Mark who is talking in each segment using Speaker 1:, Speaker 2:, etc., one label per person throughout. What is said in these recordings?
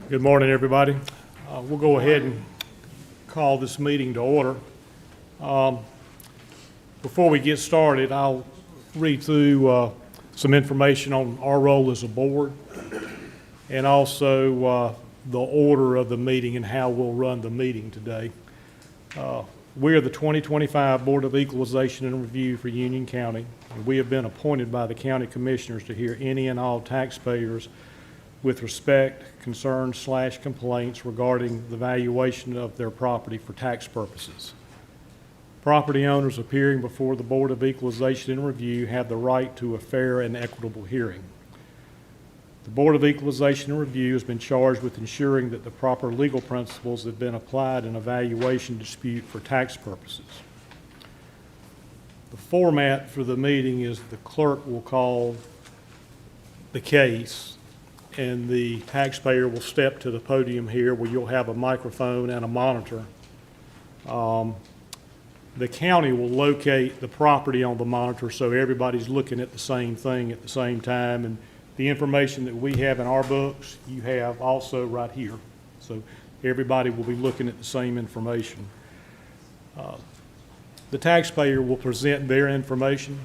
Speaker 1: Good morning, everybody. We'll go ahead and call this meeting to order. Before we get started, I'll read through some information on our role as a board and also the order of the meeting and how we'll run the meeting today. We are the 2025 Board of Equalization and Review for Union County, and we have been appointed by the county commissioners to hear any and all taxpayers with respect, concerns, / complaints regarding the valuation of their property for tax purposes. Property owners appearing before the Board of Equalization and Review have the right to a fair and equitable hearing. The Board of Equalization and Review has been charged with ensuring that the proper legal principles have been applied in a valuation dispute for tax purposes. The format for the meeting is the clerk will call the case, and the taxpayer will step to the podium here where you'll have a microphone and a monitor. The county will locate the property on the monitor so everybody's looking at the same thing at the same time, and the information that we have in our books, you have also right here. So everybody will be looking at the same information. The taxpayer will present their information,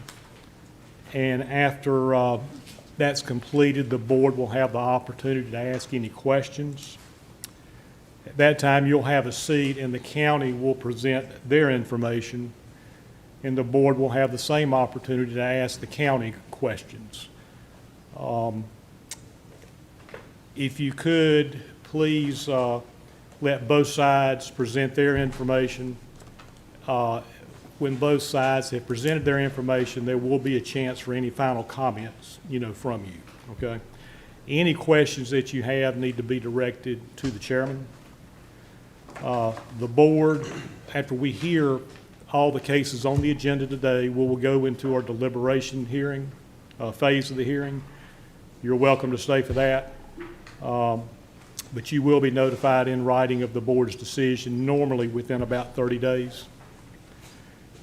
Speaker 1: and after that's completed, the board will have the opportunity to ask any questions. At that time, you'll have a seat, and the county will present their information, and the board will have the same opportunity to ask the county questions. If you could, please let both sides present their information. When both sides have presented their information, there will be a chance for any final comments, from you, okay? Any questions that you have need to be directed to the chairman. The board, after we hear all the cases on the agenda today, we will go into our deliberation hearing, phase of the hearing. You're welcome to stay for that, but you will be notified in writing of the board's decision, normally within about 30 days.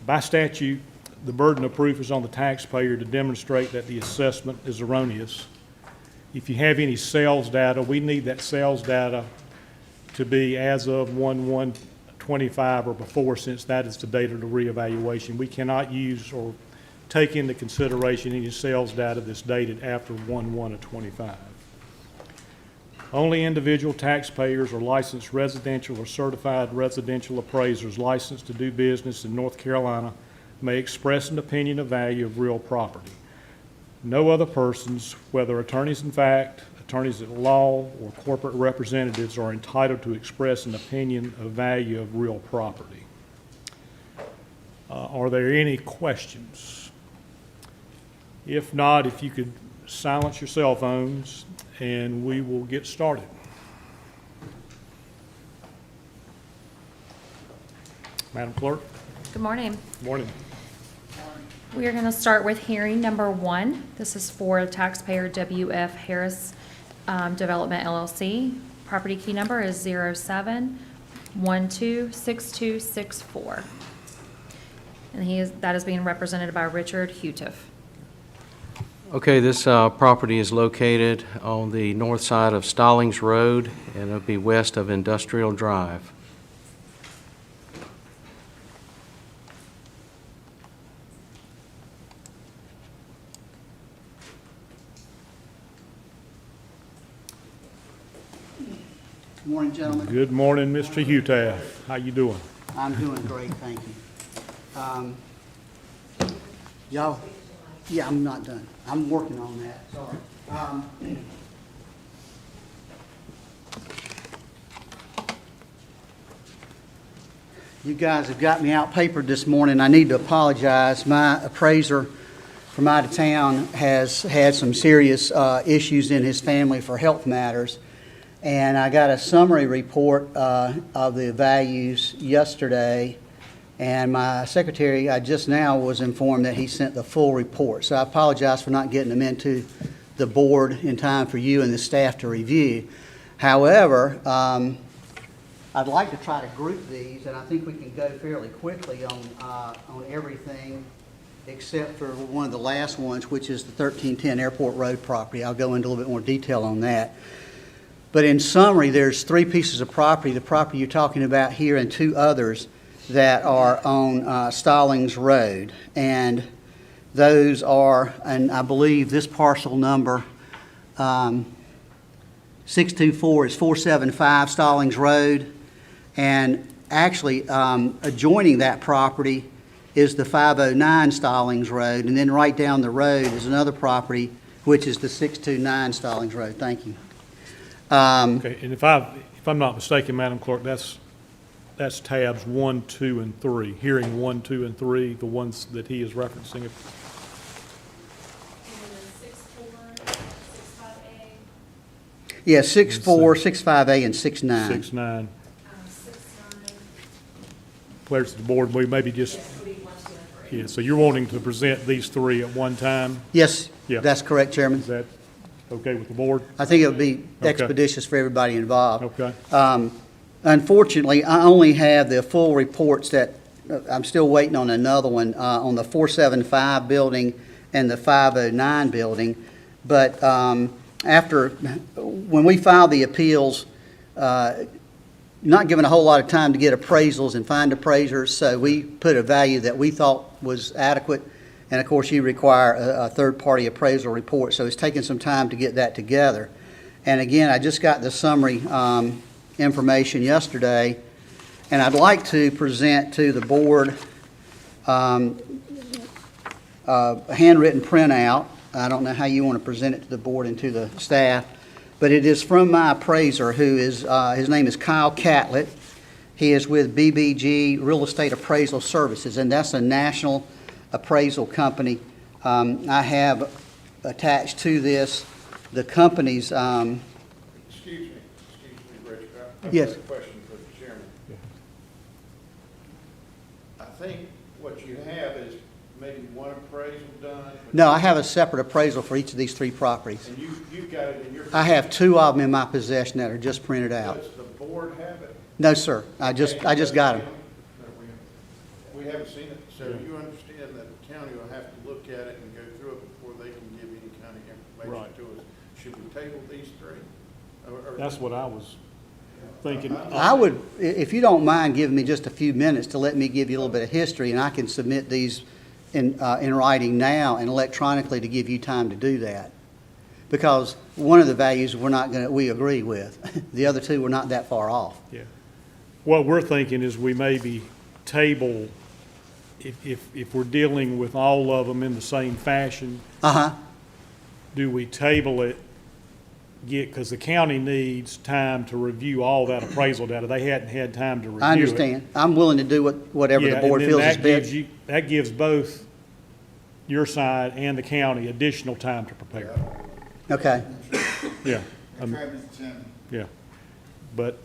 Speaker 1: By statute, the burden of proof is on the taxpayer to demonstrate that the assessment is erroneous. If you have any sales data, we need that sales data to be as of 1/1/25 or before, since that is the date of the reevaluation. We cannot use or take into consideration any sales data that's dated after 1/1/25. Only individual taxpayers or licensed residential or certified residential appraisers licensed to do business in North Carolina may express an opinion of value of real property. No other persons, whether attorneys in fact, attorneys at law, or corporate representatives, are entitled to express an opinion of value of real property. Are there any questions? If not, if you could silence your cell phones, and we will get started. Madam Clerk.
Speaker 2: Good morning.
Speaker 1: Good morning.
Speaker 2: We are going to start with hearing number 1. This is for taxpayer W.F. Harris Development, LLC. Property key number is 07126264. And that is being represented by Richard Hutiff.
Speaker 3: Okay, this property is located on the north side of Stallings Road, and it'll be west of Industrial Drive.
Speaker 4: Good morning, gentlemen.
Speaker 1: Good morning, Mr. Hutaff. How you doing?
Speaker 4: I'm doing great, thank you. Y'all, yeah, I'm not done. I'm working on that, sorry. You guys have got me outpapered this morning. I need to apologize. My appraiser from out of town has had some serious issues in his family for health matters. And I got a summary report of the values yesterday, and my secretary, I just now was informed that he sent the full report. So I apologize for not getting them into the board in time for you and the staff to review. However, I'd like to try to group these, and I think we can go fairly quickly on everything except for one of the last ones, which is the 1310 Airport Road property. I'll go into a little bit more detail on that. But in summary, there's 3 pieces of property, the property you're talking about here and 2 others that are on Stallings Road. And those are, and I believe this parcel number, 624 is 475 Stallings Road. And actually, adjoining that property is the 509 Stallings Road. And then right down the road is another property, which is the 629 Stallings Road. Thank you.
Speaker 1: Okay, and if I'm not mistaken, Madam Clerk, that's tabs 1, 2, and 3, hearing 1, 2, and 3, the ones that he is referencing.
Speaker 4: Yeah, 64, 65A, and 69.
Speaker 1: 6, 9. Players of the board, we maybe just, yeah, so you're wanting to present these 3 at one time?
Speaker 4: Yes,
Speaker 1: Yeah.
Speaker 4: that's correct, Chairman.
Speaker 1: Is that okay with the board?
Speaker 4: I think it would be
Speaker 1: Okay.
Speaker 4: expeditious for everybody involved.
Speaker 1: Okay.
Speaker 4: Unfortunately, I only have the full reports that, I'm still waiting on another one, on the 475 building and the 509 building. But when we filed the appeals, not given a whole lot of time to get appraisals and find appraisers, so we put a value that we thought was adequate. And of course, you require a third-party appraisal report, so it's taken some time to get that together. And again, I just got the summary information yesterday, and I'd like to present to the board a handwritten printout. I don't know how you want to present it to the board and to the staff, but it is from my appraiser, who is, his name is Kyle Catlett. He is with BBG Real Estate Appraisal Services, and that's a national appraisal company. I have attached to this the company's,
Speaker 5: Excuse me, Rich. I've
Speaker 4: Yes.
Speaker 5: got a question for the chairman. I think what you have is maybe one appraisal done. but-
Speaker 4: no, I have a separate appraisal for each of these 3 properties.
Speaker 5: And you've got it in your.
Speaker 4: I have 2 of them in my possession that are just printed out.
Speaker 5: Does the board have it?
Speaker 4: No, sir, I just got them.
Speaker 5: No, we haven't seen it, so you understand that the county will have to look at it and go through it before they can give any kind of information
Speaker 1: Right.
Speaker 5: to us. Should we table these 3? Or-
Speaker 1: That's what I was thinking.
Speaker 4: I would, if you don't mind giving me just a few minutes to let me give you a little bit of history, and I can submit these in writing now and electronically to give you time to do that. Because one of the values we agree with. The other 2 were not that far off.
Speaker 1: Yeah. What we're thinking is we maybe table, if we're dealing with all of them in the same fashion,
Speaker 4: Uh-huh.
Speaker 1: do we table it, because the county needs time to review all that appraisal data. They hadn't had time to review it.
Speaker 4: I understand. I'm willing to do whatever the
Speaker 1: Yeah,
Speaker 4: board
Speaker 1: and then
Speaker 4: feels is
Speaker 1: that
Speaker 4: best.
Speaker 1: that gives both your side and the county additional time to prepare.
Speaker 4: Okay.
Speaker 1: Yeah. Yeah. But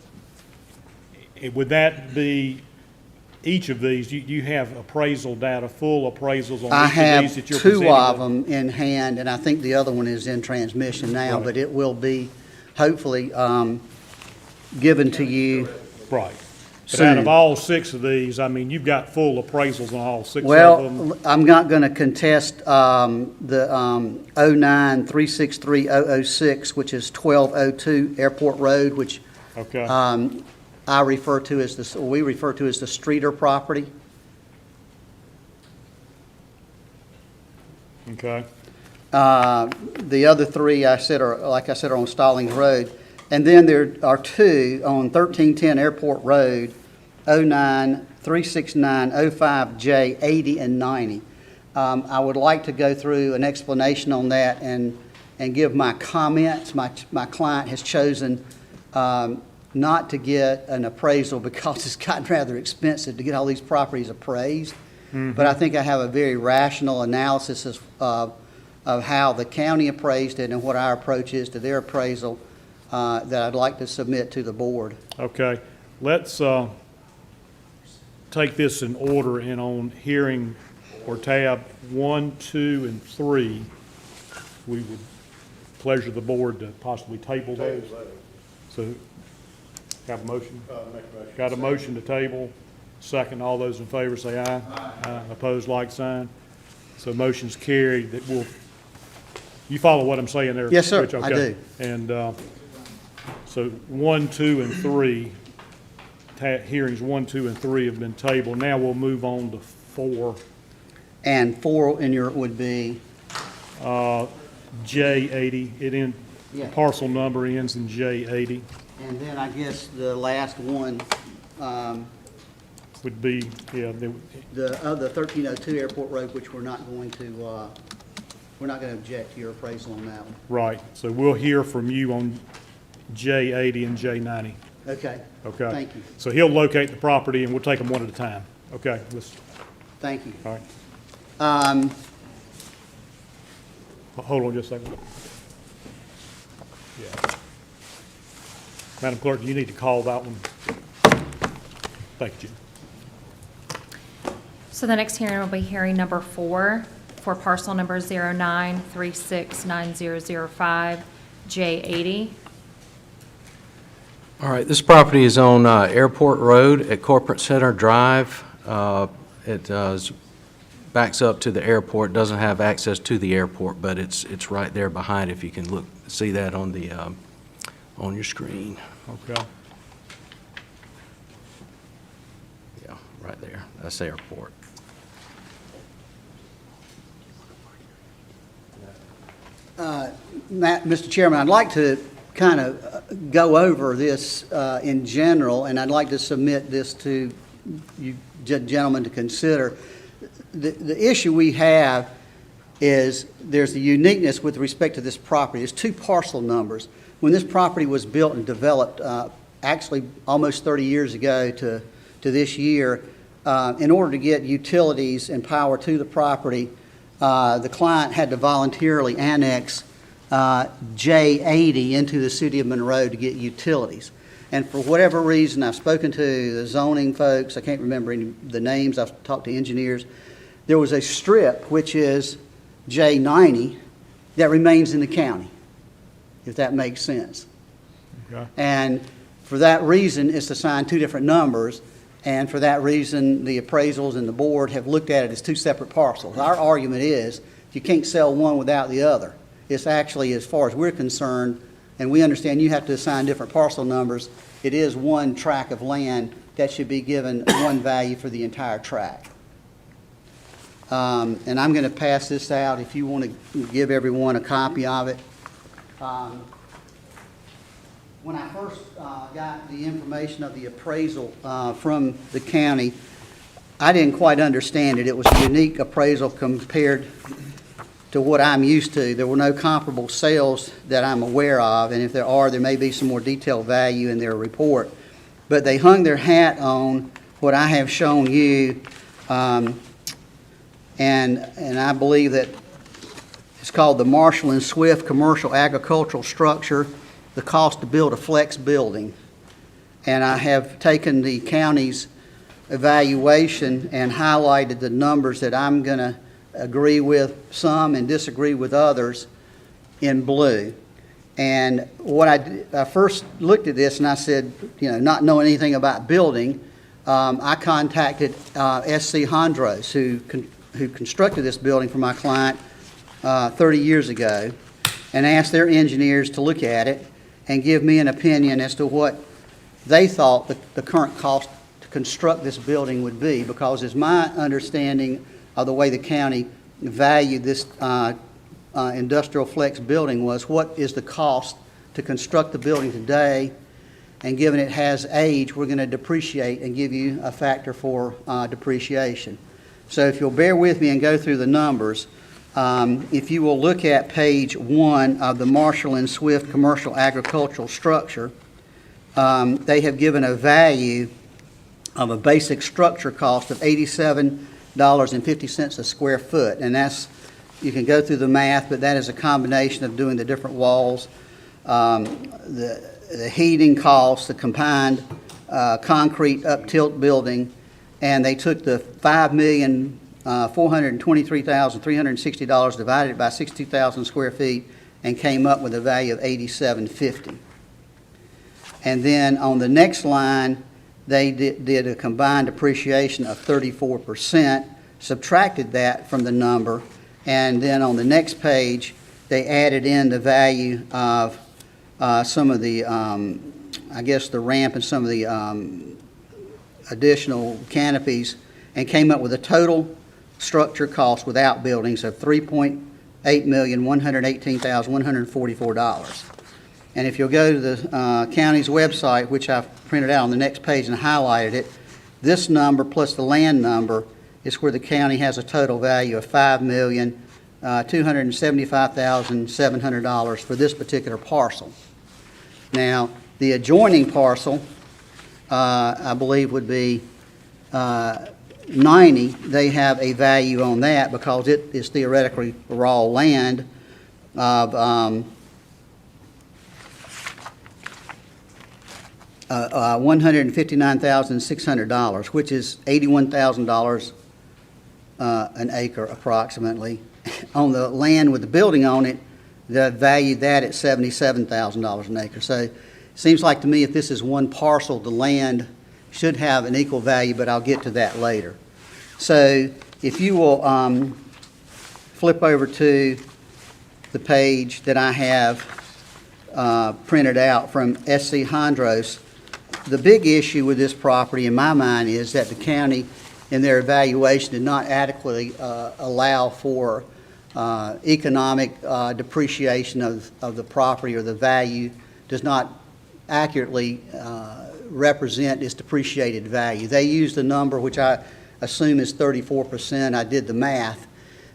Speaker 1: would that be, each of these, you have appraisal data, full appraisals
Speaker 4: I
Speaker 1: on each of
Speaker 4: have
Speaker 1: these that you're
Speaker 4: 2
Speaker 1: presenting?
Speaker 4: of them in hand, and I think the other one is in transmission now,
Speaker 1: Right.
Speaker 4: but it will be hopefully given to you.
Speaker 1: Right. But out of
Speaker 4: Soon.
Speaker 1: all 6 of these, I mean, you've got full appraisals on all 6 of them.
Speaker 4: Well, I'm not going to contest the 09-363-006, which is 1202 Airport Road, which
Speaker 1: Okay.
Speaker 4: we refer to as the Streeter property.
Speaker 1: Okay.
Speaker 4: The other 3 I said are, like I said, are on Stallings Road. And then there are 2 on 1310 Airport Road, 09-369-05J, 80 and 90. I would like to go through an explanation on that and give my comments. My client has chosen not to get an appraisal because it's gotten rather expensive to get all these properties appraised. But I think I have a very rational analysis of how the county appraised it and what our approach is to their appraisal that I'd like to submit to the board.
Speaker 1: Okay. Let's take this in order, and on hearing or tab 1, 2, and 3, we would pleasure the board to possibly table those. So, got a motion?
Speaker 5: Make a motion.
Speaker 1: Got a motion to table. Second, all those in favor say aye. Aye. Opposed, like sign. So motion's carried. That will, you follow what I'm saying there?
Speaker 4: Yes, sir,
Speaker 1: Rich?
Speaker 4: I
Speaker 1: Okay.
Speaker 4: do.
Speaker 1: And So 1, 2, and 3, hearings 1, 2, and 3 have been tabled. Now we'll move on to 4,
Speaker 4: And 4 in your, would be,
Speaker 1: J80.
Speaker 4: Yeah.
Speaker 1: Parcel number ends in J80.
Speaker 4: and then I guess the last one,
Speaker 1: Would be, yeah,
Speaker 4: the 1302 Airport Road, which we're not going to object to your appraisal on that one.
Speaker 1: right. So we'll hear from you on J80 and J90.
Speaker 4: Okay.
Speaker 1: Okay?
Speaker 4: Thank you.
Speaker 1: So he'll locate the property, and we'll take them one at a time. Okay,
Speaker 4: Thank you.
Speaker 1: all right.
Speaker 4: Um,
Speaker 1: Hold on just a second. Yeah. Madam Clerk, you need to call that one. Thank you.
Speaker 2: So the next hearing will be hearing number 4 for parcel number 09369005, J80.
Speaker 3: All right, this property is on Airport Road at Corporate Center Drive. It backs up to the airport, doesn't have access to the airport, but it's right there behind, if you can look, see that on the, on your screen.
Speaker 1: Okay.
Speaker 3: Yeah, right there, that's the airport.
Speaker 4: Mr. Chairman, I'd like to kind of go over this in general, and I'd like to submit this to you gentlemen to consider. The issue we have is there's a uniqueness with respect to this property. There's 2 parcel numbers. When this property was built and developed, actually almost 30 years ago to this year, in order to get utilities and power to the property, the client had to voluntarily annex J80 into the city of Monroe to get utilities. And for whatever reason, I've spoken to the zoning folks, I can't remember the names, I've talked to engineers. There was a strip, which is J90, that remains in the county, if that makes sense.
Speaker 1: Okay.
Speaker 4: And for that reason, it's assigned 2 different numbers, and for that reason, the appraisals and the board have looked at it as 2 separate parcels. Our argument is, you can't sell one without the other. It's actually, as far as we're concerned, and we understand you have to assign different parcel numbers, it is one tract of land that should be given one value for the entire tract. And I'm going to pass this out if you want to give everyone a copy of it. When I first got the information of the appraisal from the county, I didn't quite understand it. It was a unique appraisal compared to what I'm used to. There were no comparable sales that I'm aware of, and if there are, there may be some more detailed value in their report. But they hung their hat on what I have shown you, and I believe that it's called the Marshall and Swift Commercial Agricultural Structure, the cost to build a flex building. And I have taken the county's evaluation and highlighted the numbers that I'm going to agree with some and disagree with others in blue. And what I first looked at this and I said, you know, not knowing anything about building, I contacted S.C. Hondros, who constructed this building for my client 30 years ago, and asked their engineers to look at it and give me an opinion as to what they thought the current cost to construct this building would be, because it's my understanding of the way the county valued this industrial flex building was, what is the cost to construct the building today, and given it has age, we're going to depreciate and give you a factor for depreciation. So if you'll bear with me and go through the numbers, if you will look at page 1 of the Marshall and Swift Commercial Agricultural Structure, they have given a value of a basic structure cost of $87.50 a square foot. And that's, you can go through the math, but that is a combination of doing the different walls, the heating costs, the combined concrete up-tilt building, and they took the $5,423,360, divided it by 62,000 square feet, and came up with a value of $87.50. And then on the next line, they did a combined depreciation of 34%, subtracted that from the number, and then on the next page, they added in the value of some of the, I guess, the ramp and some of the additional canopies, and came up with a total structure cost without buildings of $3,118,144. And if you'll go to the county's website, which I've printed out on the next page and highlighted it, this number plus the land number is where the county has a total value of $5,275,700 for this particular parcel. Now, the adjoining parcel, I believe would be 90. They have a value on that because it is theoretically raw land of $159,600, which is $81,000 an acre approximately. On the land with the building on it, they valued that at $77,000 an acre. So it seems like to me if this is one parcel, the land should have an equal value, but I'll get to that later. So if you will flip over to the page that I have printed out from SC Hondros, the big issue with this property in my mind is that the county in their evaluation did not adequately allow for economic depreciation of the property, or the value does not accurately represent its depreciated value. They used a number which I assume is 34%. I did the math.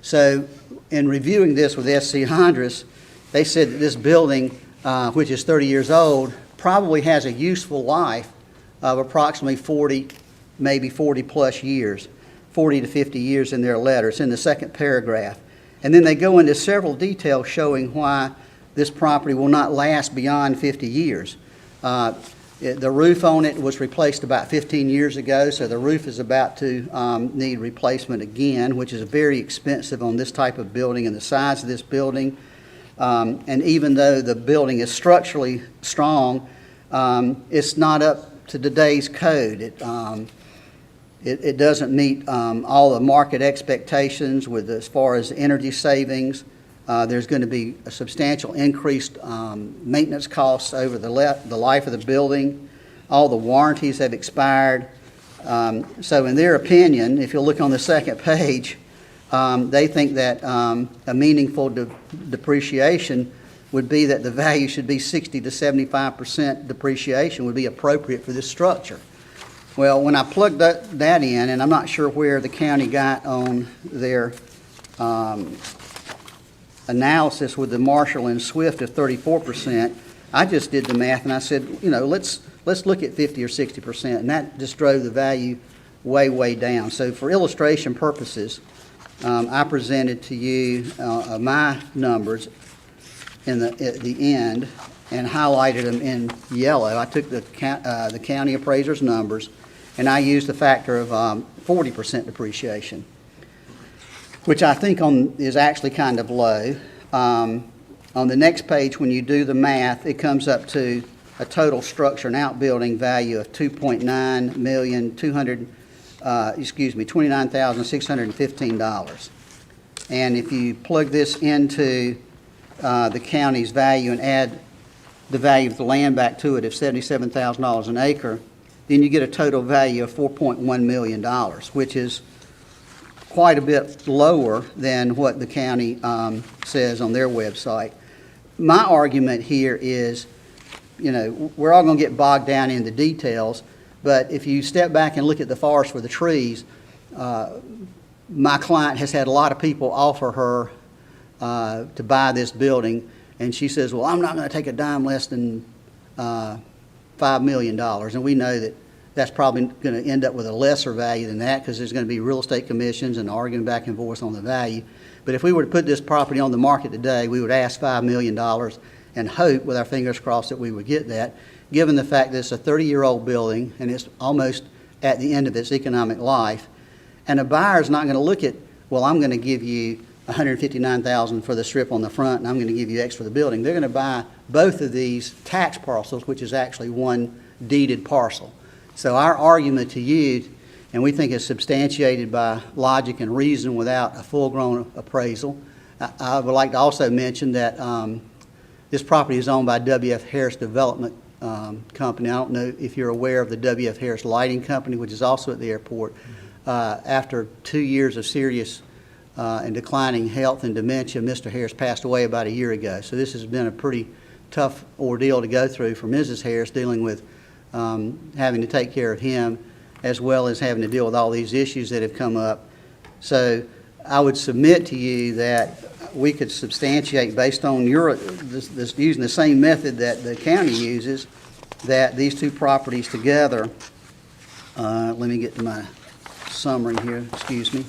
Speaker 4: So in reviewing this with SC Hondros, they said that this building, which is 30 years old, probably has a useful life of approximately 40, maybe 40 plus years, 40 to 50 years in their letter. It's in the second paragraph. And then they go into several details showing why this property will not last beyond 50 years. The roof on it was replaced about 15 years ago, so the roof is about to need replacement again, which is very expensive on this type of building and the size of this building. And even though the building is structurally strong, it's not up to today's code. It doesn't meet all the market expectations with as far as energy savings. There's going to be a substantial increased maintenance costs over the life of the building. All the warranties have expired. So in their opinion, if you look on the second page, they think that a meaningful depreciation would be that the value should be 60 to 75% depreciation would be appropriate for this structure. Well, when I plugged that in, and I'm not sure where the county got on their analysis with the Marshall and Swift of 34%, I just did the math and I said, you know, let's look at 50 or 60%, and that just drove the value way, way down. So for illustration purposes, I presented to you my numbers at the end and highlighted them in yellow. I took the county appraiser's numbers and I used a factor of 40% depreciation, which I think is actually kind of low. On the next page, when you do the math, it comes up to a total structure and outbuilding value of $29,615. And if you plug this into the county's value and add the value of the land back to it of $77,000 an acre, then you get a total value of $4.1 million, which is quite a bit lower than what the county says on their website. My argument here is, you know, we're all going to get bogged down in the details, but if you step back and look at the forest for the trees, my client has had a lot of people offer her to buy this building, and she says, well, I'm not going to take a dime less than $5 million, and we know that that's probably going to end up with a lesser value than that because there's going to be real estate commissions and arguing back and forth on the value. But if we were to put this property on the market today, we would ask $5 million and hope, with our fingers crossed, that we would get that, given the fact that it's a 30-year-old building and it's almost at the end of its economic life. And a buyer's not going to look at, well, I'm going to give you $159,000 for the strip on the front and I'm going to give you X for the building. They're going to buy both of these tax parcels, which is actually one deeded parcel. So our argument to you, and we think it's substantiated by logic and reason without a full-grown appraisal. I would like to also mention that This property is owned by W.F. Harris Development Company. I don't know if you're aware of the W.F. Harris Lighting Company, which is also at the airport. After 2 years of serious and declining health and dementia, Mr. Harris passed away about a year ago. So this has been a pretty tough ordeal to go through for Mrs. Harris, dealing with having to take care of him, as well as having to deal with all these issues that have come up. So I would submit to you that we could substantiate, based on using the same method that the county uses, that these two properties together, let me get to my summary here, excuse me.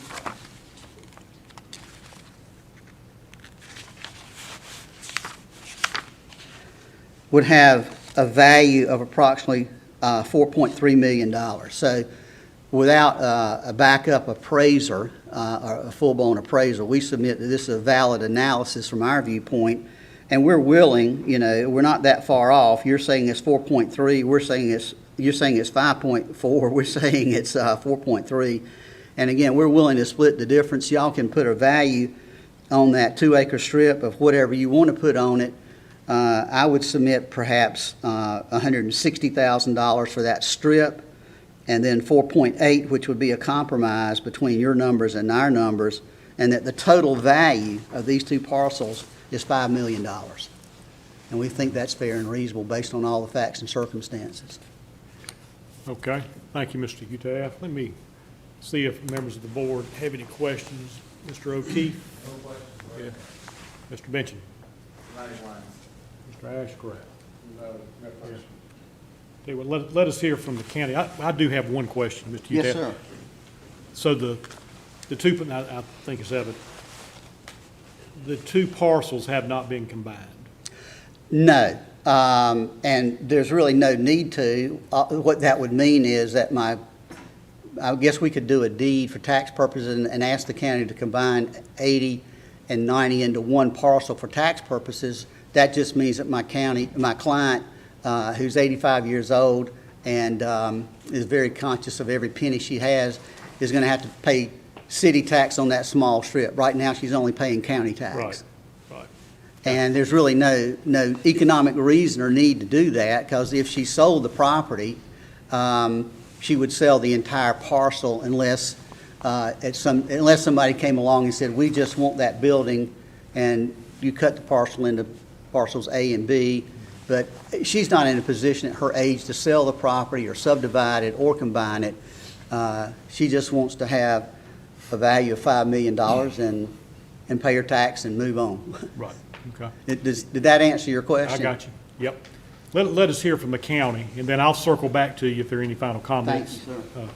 Speaker 4: Would have a value of approximately $4.3 million. So without a backup appraiser, or a full-blown appraisal, we submit that this is a valid analysis from our viewpoint, and we're willing, we're not that far off. You're saying it's 4.3, you're saying it's 5.4, we're saying it's 4.3. And again, we're willing to split the difference. Y'all can put a value on that 2-acre strip of whatever you want to put on it. I would submit perhaps $160,000 for that strip, and then 4.8, which would be a compromise between your numbers and our numbers, and that the total value of these two parcels is $5 million. And we think that's fair and reasonable based on all the facts and circumstances.
Speaker 1: Okay, thank you, Mr. Utaf. Let me see if members of the board have any questions. Mr. O'Keefe? No questions. Yeah. Mr. Benchin? Mr. Ashcraft?
Speaker 5: No question.
Speaker 1: Okay, well, let us hear from the county. I do have one question, Mr. Utaf.
Speaker 4: Yes, sir.
Speaker 1: So the two, I think it's evident, the two parcels have not been combined.
Speaker 4: No, and there's really no need to. What that would mean is that I guess we could do a deed for tax purposes and ask the county to combine 80 and 90 into one parcel for tax purposes. That just means that my client, who's 85 years old and is very conscious of every penny she has, is going to have to pay city tax on that small strip. Right now, she's only paying county tax.
Speaker 1: Right.
Speaker 4: And there's really no economic reason or need to do that, because if she sold the property, she would sell the entire parcel unless somebody came along and said, we just want that building, and you cut the parcel into parcels A and B. But she's not in a position at her age to sell the property or subdivide it or combine it. She just wants to have a value of $5 million and pay her tax and move on.
Speaker 1: Right, okay.
Speaker 4: Did that answer your
Speaker 1: I
Speaker 4: question?
Speaker 1: got you, yep. Let us hear from the county, and then I'll circle back to you if there are any final comments.
Speaker 4: Thank you, sir.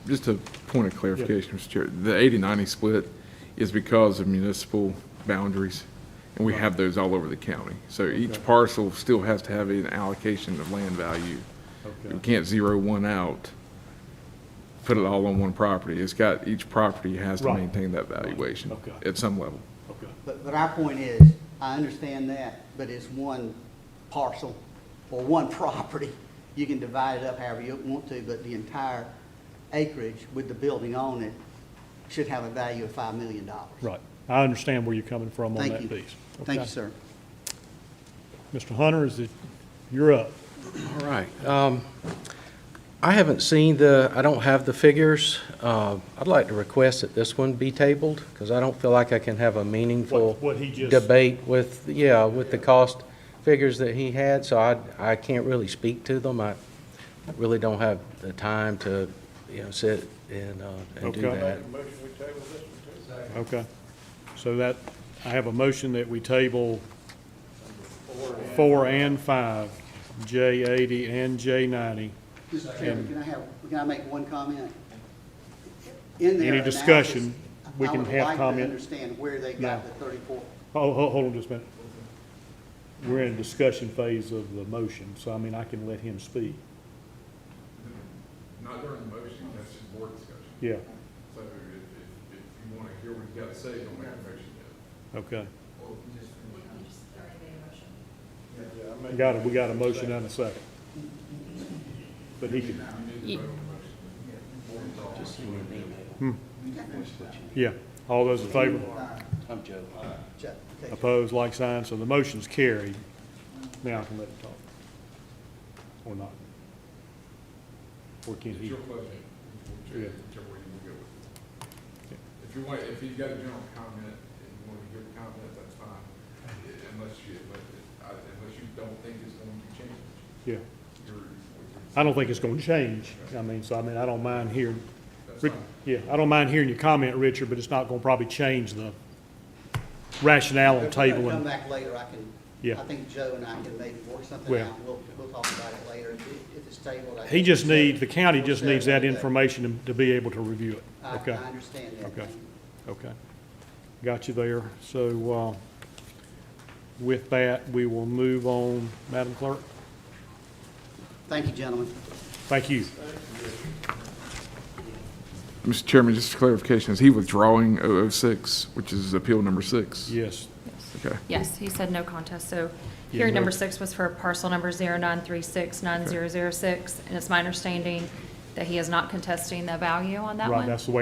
Speaker 6: Just a point of clarification, Mr. Chair. The 80-90 split is because of municipal boundaries, and we have those all over the county. So each parcel still has to have an allocation of land value.
Speaker 1: Okay.
Speaker 6: We can't zero one out, put it all on one property. Each property has to
Speaker 1: Right.
Speaker 6: maintain that valuation
Speaker 1: Okay.
Speaker 6: at some level.
Speaker 1: Okay.
Speaker 4: But our point is, I understand that, but it's one parcel or one property. You can divide it up however you want to, but the entire acreage with the building on it should have a value of $5 million.
Speaker 1: Right, I understand where you're coming from on
Speaker 4: Thank
Speaker 1: that
Speaker 4: you.
Speaker 1: piece.
Speaker 4: Thank
Speaker 1: Okay.
Speaker 4: you, sir.
Speaker 1: Mr. Hunter, you're up.
Speaker 3: All right. I haven't seen I don't have the figures. I'd like to request that this one be tabled, because I don't feel like I can have a meaningful
Speaker 1: What he just-
Speaker 3: debate with the cost figures that he had, so I can't really speak to them. I really don't have the time to, sit and do
Speaker 1: Okay.
Speaker 3: that.
Speaker 5: Motion we table this one too?
Speaker 1: Okay, so I have a motion that we table 4 and 5, J80 and J90.
Speaker 4: Mr. Chairman, can I make one comment? In their
Speaker 1: Any discussion,
Speaker 4: analysis,
Speaker 1: we can have
Speaker 4: I would like to
Speaker 1: comment.
Speaker 4: understand where they got the 34.
Speaker 1: Hold on just a minute. We're in a discussion phase of the motion, so I can let him speak.
Speaker 6: Not during the motion, that's just board discussion.
Speaker 1: Yeah,
Speaker 6: So if you want to hear what he's got to say, don't make a motion yet.
Speaker 1: okay.
Speaker 5: Yeah,
Speaker 1: We got a motion and a second. But he can, yeah, all those in favor?
Speaker 3: I'm Joe.
Speaker 4: Joe, okay.
Speaker 1: Opposed, like sign, so the motion's carried. Now I can let him talk. Or not. Or can he?
Speaker 6: question.
Speaker 1: Yeah.
Speaker 6: Whichever way you go with it. If you want, if he's got a general comment and you want to give a comment, that's fine. Unless you don't think it's going to change.
Speaker 1: Yeah.
Speaker 6: You're-
Speaker 1: I don't think it's gonna change. I mean, I don't mind hearing,
Speaker 6: That's
Speaker 1: Rick-
Speaker 6: fine.
Speaker 1: yeah, I don't mind hearing your comment, Richard, but it's not gonna probably change the rationale on
Speaker 4: If we're gonna
Speaker 1: tabling.
Speaker 4: come back later, I
Speaker 1: Yeah.
Speaker 4: think Joe and I can maybe work something
Speaker 1: Well-
Speaker 4: out. We'll talk about it later. If it's tabled, I
Speaker 1: He
Speaker 4: think
Speaker 1: just
Speaker 4: it's
Speaker 1: needs,
Speaker 4: set-
Speaker 1: the county
Speaker 4: we'll
Speaker 1: just
Speaker 4: set
Speaker 1: needs that
Speaker 4: another day.
Speaker 1: information to be able to review it.
Speaker 4: I
Speaker 1: Okay,
Speaker 4: understand that.
Speaker 1: Okay. okay. Got you there. So, with that, we will move on, Madam Clerk.
Speaker 4: Thank you, gentlemen.
Speaker 1: Thank you.
Speaker 6: Mr. Chairman, just a clarification, is he withdrawing 006, which is appeal number 6?
Speaker 1: Yes.
Speaker 6: Okay.
Speaker 2: Yes, he said no contest, so
Speaker 1: Yeah,
Speaker 2: hearing
Speaker 1: no.
Speaker 2: number 6 was for parcel number 09369006, and it's my understanding that he is not contesting the value on that
Speaker 1: Right,
Speaker 2: one.
Speaker 1: that's the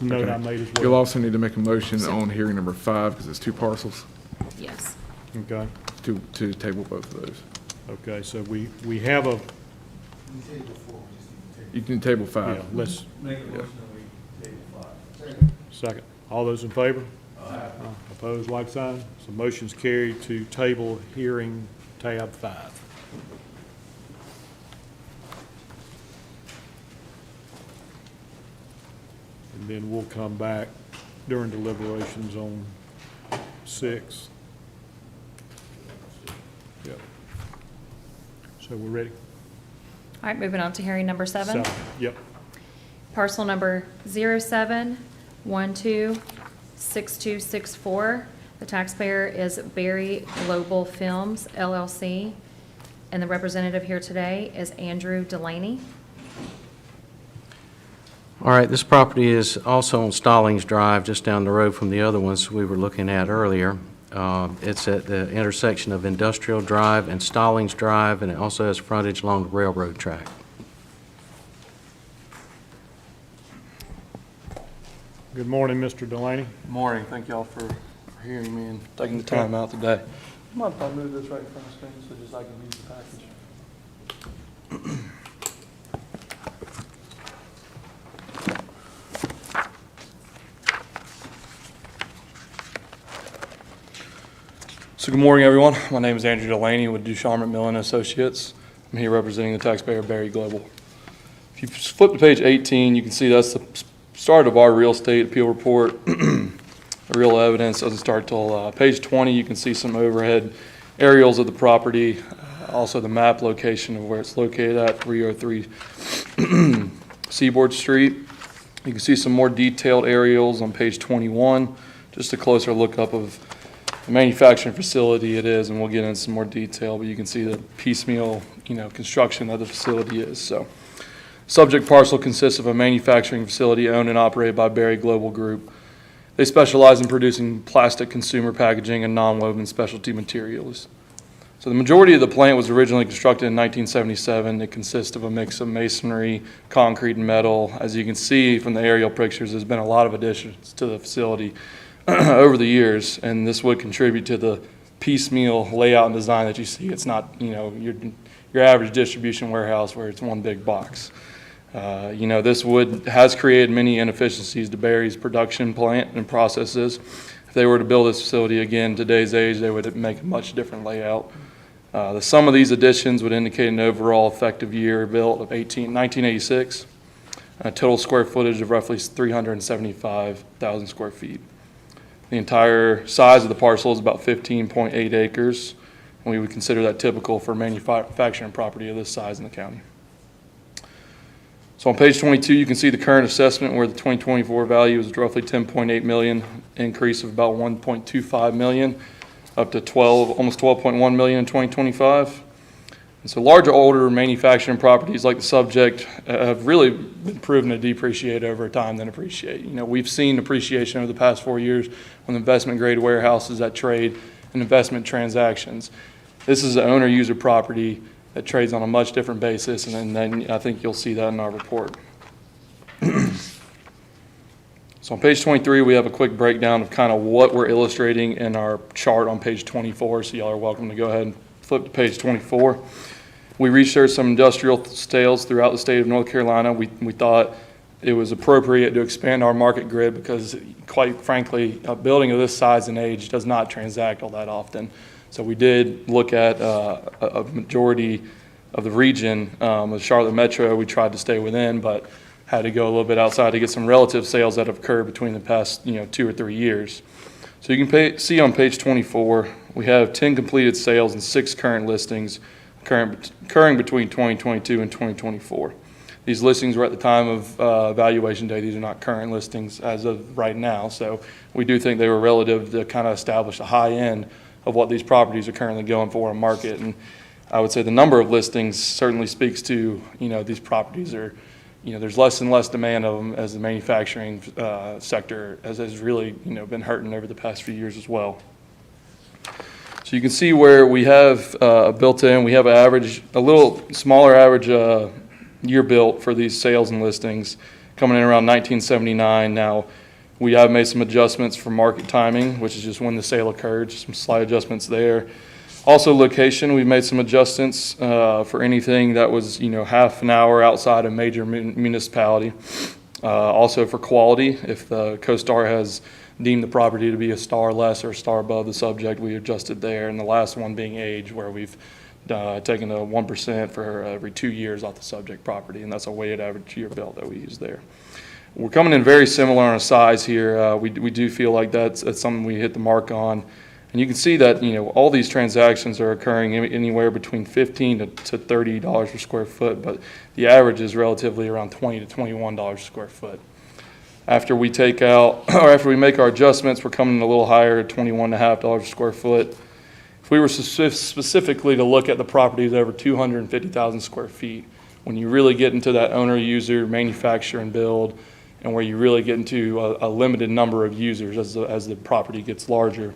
Speaker 1: note I made as
Speaker 6: You'll
Speaker 1: well.
Speaker 6: also need to make a motion on hearing number 5, because it's 2 parcels,
Speaker 2: Yes.
Speaker 1: Okay,
Speaker 6: to table both of those.
Speaker 1: okay, so we have a,
Speaker 6: You can table
Speaker 1: yeah,
Speaker 6: 5.
Speaker 1: let's,
Speaker 7: Make a motion that we table 5.
Speaker 1: second. All those in favor? Opposed, like sign. So motion's carried to table hearing tab 5. And then we'll come back during deliberations on 6. Yep. So we're ready?
Speaker 2: All right, moving on to hearing number 7.
Speaker 1: Yep.
Speaker 2: Parcel number 07126264. The taxpayer is Berry Global Films LLC, and the representative here today is Andrew Delaney.
Speaker 3: All right, this property is also on Stallings Drive, just down the road from the other ones we were looking at earlier. It's at the intersection of Industrial Drive and Stallings Drive, and it also has frontage along the railroad track.
Speaker 1: Good morning, Mr. Delaney.
Speaker 8: Morning, thank y'all for hearing me and taking the time out today. Mind if I move this right in front of the screen so just I can use the package? So good morning, everyone. My name is Andrew Delaney with Ducharme McMillan Associates. I'm here representing the taxpayer Berry Global. If you flip to page 18, you can see that's the start of our real estate appeal report. The real evidence doesn't start till page 20. You can see some overhead aerials of the property, also the map location of where it's located at, 303 Seaboard Street. You can see some more detailed aerials on page 21, just a closer look up of the manufacturing facility it is, and we'll get into some more detail, but you can see the piecemeal, construction that the facility is. So, subject parcel consists of a manufacturing facility owned and operated by Berry Global Group. They specialize in producing plastic consumer packaging and nonwoven specialty materials. So the majority of the plant was originally constructed in 1977. It consists of a mix of masonry, concrete, and metal. As you can see from the aerial pictures, there's been a lot of additions to the facility over the years, and this would contribute to the piecemeal layout and design that you see. It's not, your average distribution warehouse where it's one big box. This has created many inefficiencies to Berry's production plant and processes. If they were to build this facility again in today's age, they would make a much different layout. The sum of these additions would indicate an overall effective year built of 1986, a total square footage of roughly 375,000 square feet. The entire size of the parcel is about 15.8 acres, and we would consider that typical for manufacturing property of this size in the county. So on page 22, you can see the current assessment where the 2024 value is roughly 10.8 million, increase of about 1.25 million, up to almost 12.1 million in 2025. And so larger, older manufacturing properties like the subject have really been proven to depreciate over time than appreciate. We've seen appreciation over the past 4 years on investment-grade warehouses that trade and investment transactions. This is an owner-user property that trades on a much different basis, and then I think you'll see that in our report. So on page 23, we have a quick breakdown of kind of what we're illustrating in our chart on page 24, so y'all are welcome to go ahead and flip to page 24. We researched some industrial sales throughout the state of North Carolina. We thought it was appropriate to expand our market grid because, quite frankly, a building of this size and age does not transact all that often. So we did look at a majority of the region. The Charlotte Metro, we tried to stay within, but had to go a little bit outside to get some relative sales that have occurred between the past 2 or 3 years. So you can see on page 24, we have 10 completed sales and 6 current listings occurring between 2022 and 2024. These listings were at the time of evaluation day. These are not current listings as of right now. So we do think they were relative to kind of establish a high end of what these properties are currently going for in market. And I would say the number of listings certainly speaks to, these properties are, there's less and less demand of them as the manufacturing sector has really, been hurting over the past few years as well. So you can see where we have built in, we have an average, a little smaller average year built for these sales and listings coming in around 1979. Now, we have made some adjustments for market timing, which is just when the sale occurred, just some slight adjustments there. Also location, we've made some adjustments for anything that was, half an hour outside a major municipality. Also for quality, if the CoStar has deemed the property to be a star less or a star above the subject, we adjusted there. And the last one being age, where we've taken a 1% for every 2 years off the subject property, and that's a weighted average year built that we use there. We're coming in very similar on a size here. We do feel like that's something we hit the mark on. And you can see that, all these transactions are occurring anywhere between $15 to $30 per square foot, but the average is relatively around $20 to $21 a square foot. After we take out, or after we make our adjustments, we're coming in a little higher at $21.50 a square foot. If we were specifically to look at the properties over 250,000 square feet, when you really get into that owner, user, manufacture, and build, and where you really get into a limited number of users as the property gets larger,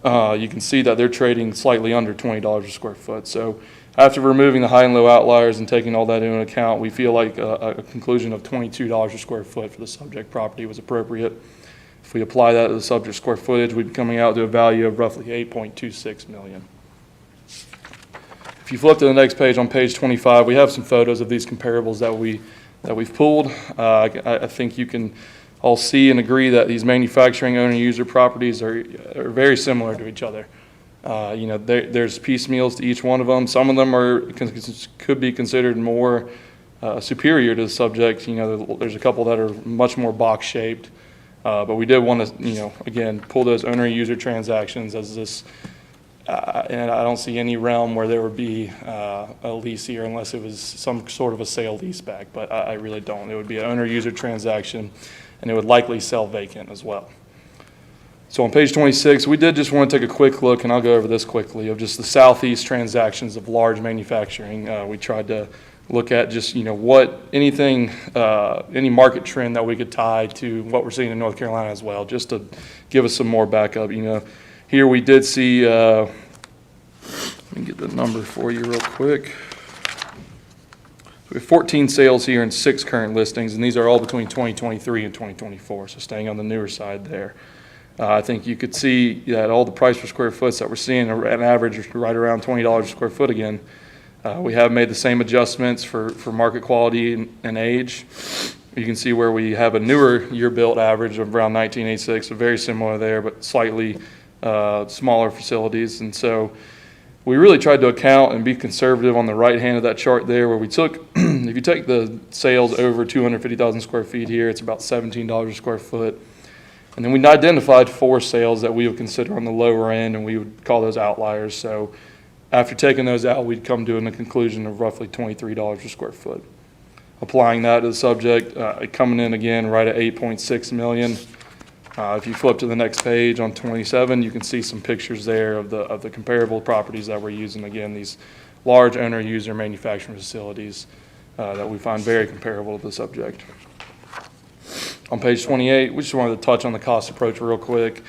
Speaker 8: you can see that they're trading slightly under $20 a square foot. So after removing the high and low outliers and taking all that into account, we feel like a conclusion of $22 a square foot for the subject property was appropriate. If we apply that to the subject square footage, we'd be coming out to a value of roughly $8.26 million. If you flip to the next page, on page 25, we have some photos of these comparables that we've pulled. I think you can all see and agree that these manufacturing owner-user properties are very similar to each other. There's piecemeals to each one of them. Some of them could be considered more superior to the subject. There's a couple that are much more box-shaped. But we did want to, again, pull those owner-user transactions as this, and I don't see any realm where there would be a lease here unless it was some sort of a sale leaseback, but I really don't. It would be an owner-user transaction, and it would likely sell vacant as well. So on page 26, we did just want to take a quick look, and I'll go over this quickly, of just the southeast transactions of large manufacturing. We tried to look at just, any market trend that we could tie to what we're seeing in North Carolina as well, just to give us some more backup. Here we did see, let me get the number for you real quick. We have 14 sales here and 6 current listings, and these are all between 2023 and 2024, so staying on the newer side there. I think you could see that all the price per square foot that we're seeing are at an average right around $20 a square foot again. We have made the same adjustments for market quality and age. You can see where we have a newer year-built average of around 1986, so very similar there, but slightly smaller facilities. And so we really tried to account and be conservative on the right hand of that chart there, where we took, if you take the sales over 250,000 square feet here, it's about $17 a square foot. And then we identified 4 sales that we would consider on the lower end, and we would call those outliers. So after taking those out, we'd come to a conclusion of roughly $23 a square foot. Applying that to the subject, coming in again right at $8.6 million. If you flip to the next page on 27, you can see some pictures there of the comparable properties that we're using. Again, these large owner-user manufacturing facilities that we find very comparable to the subject. On page 28, we just wanted to touch on the cost approach real quick.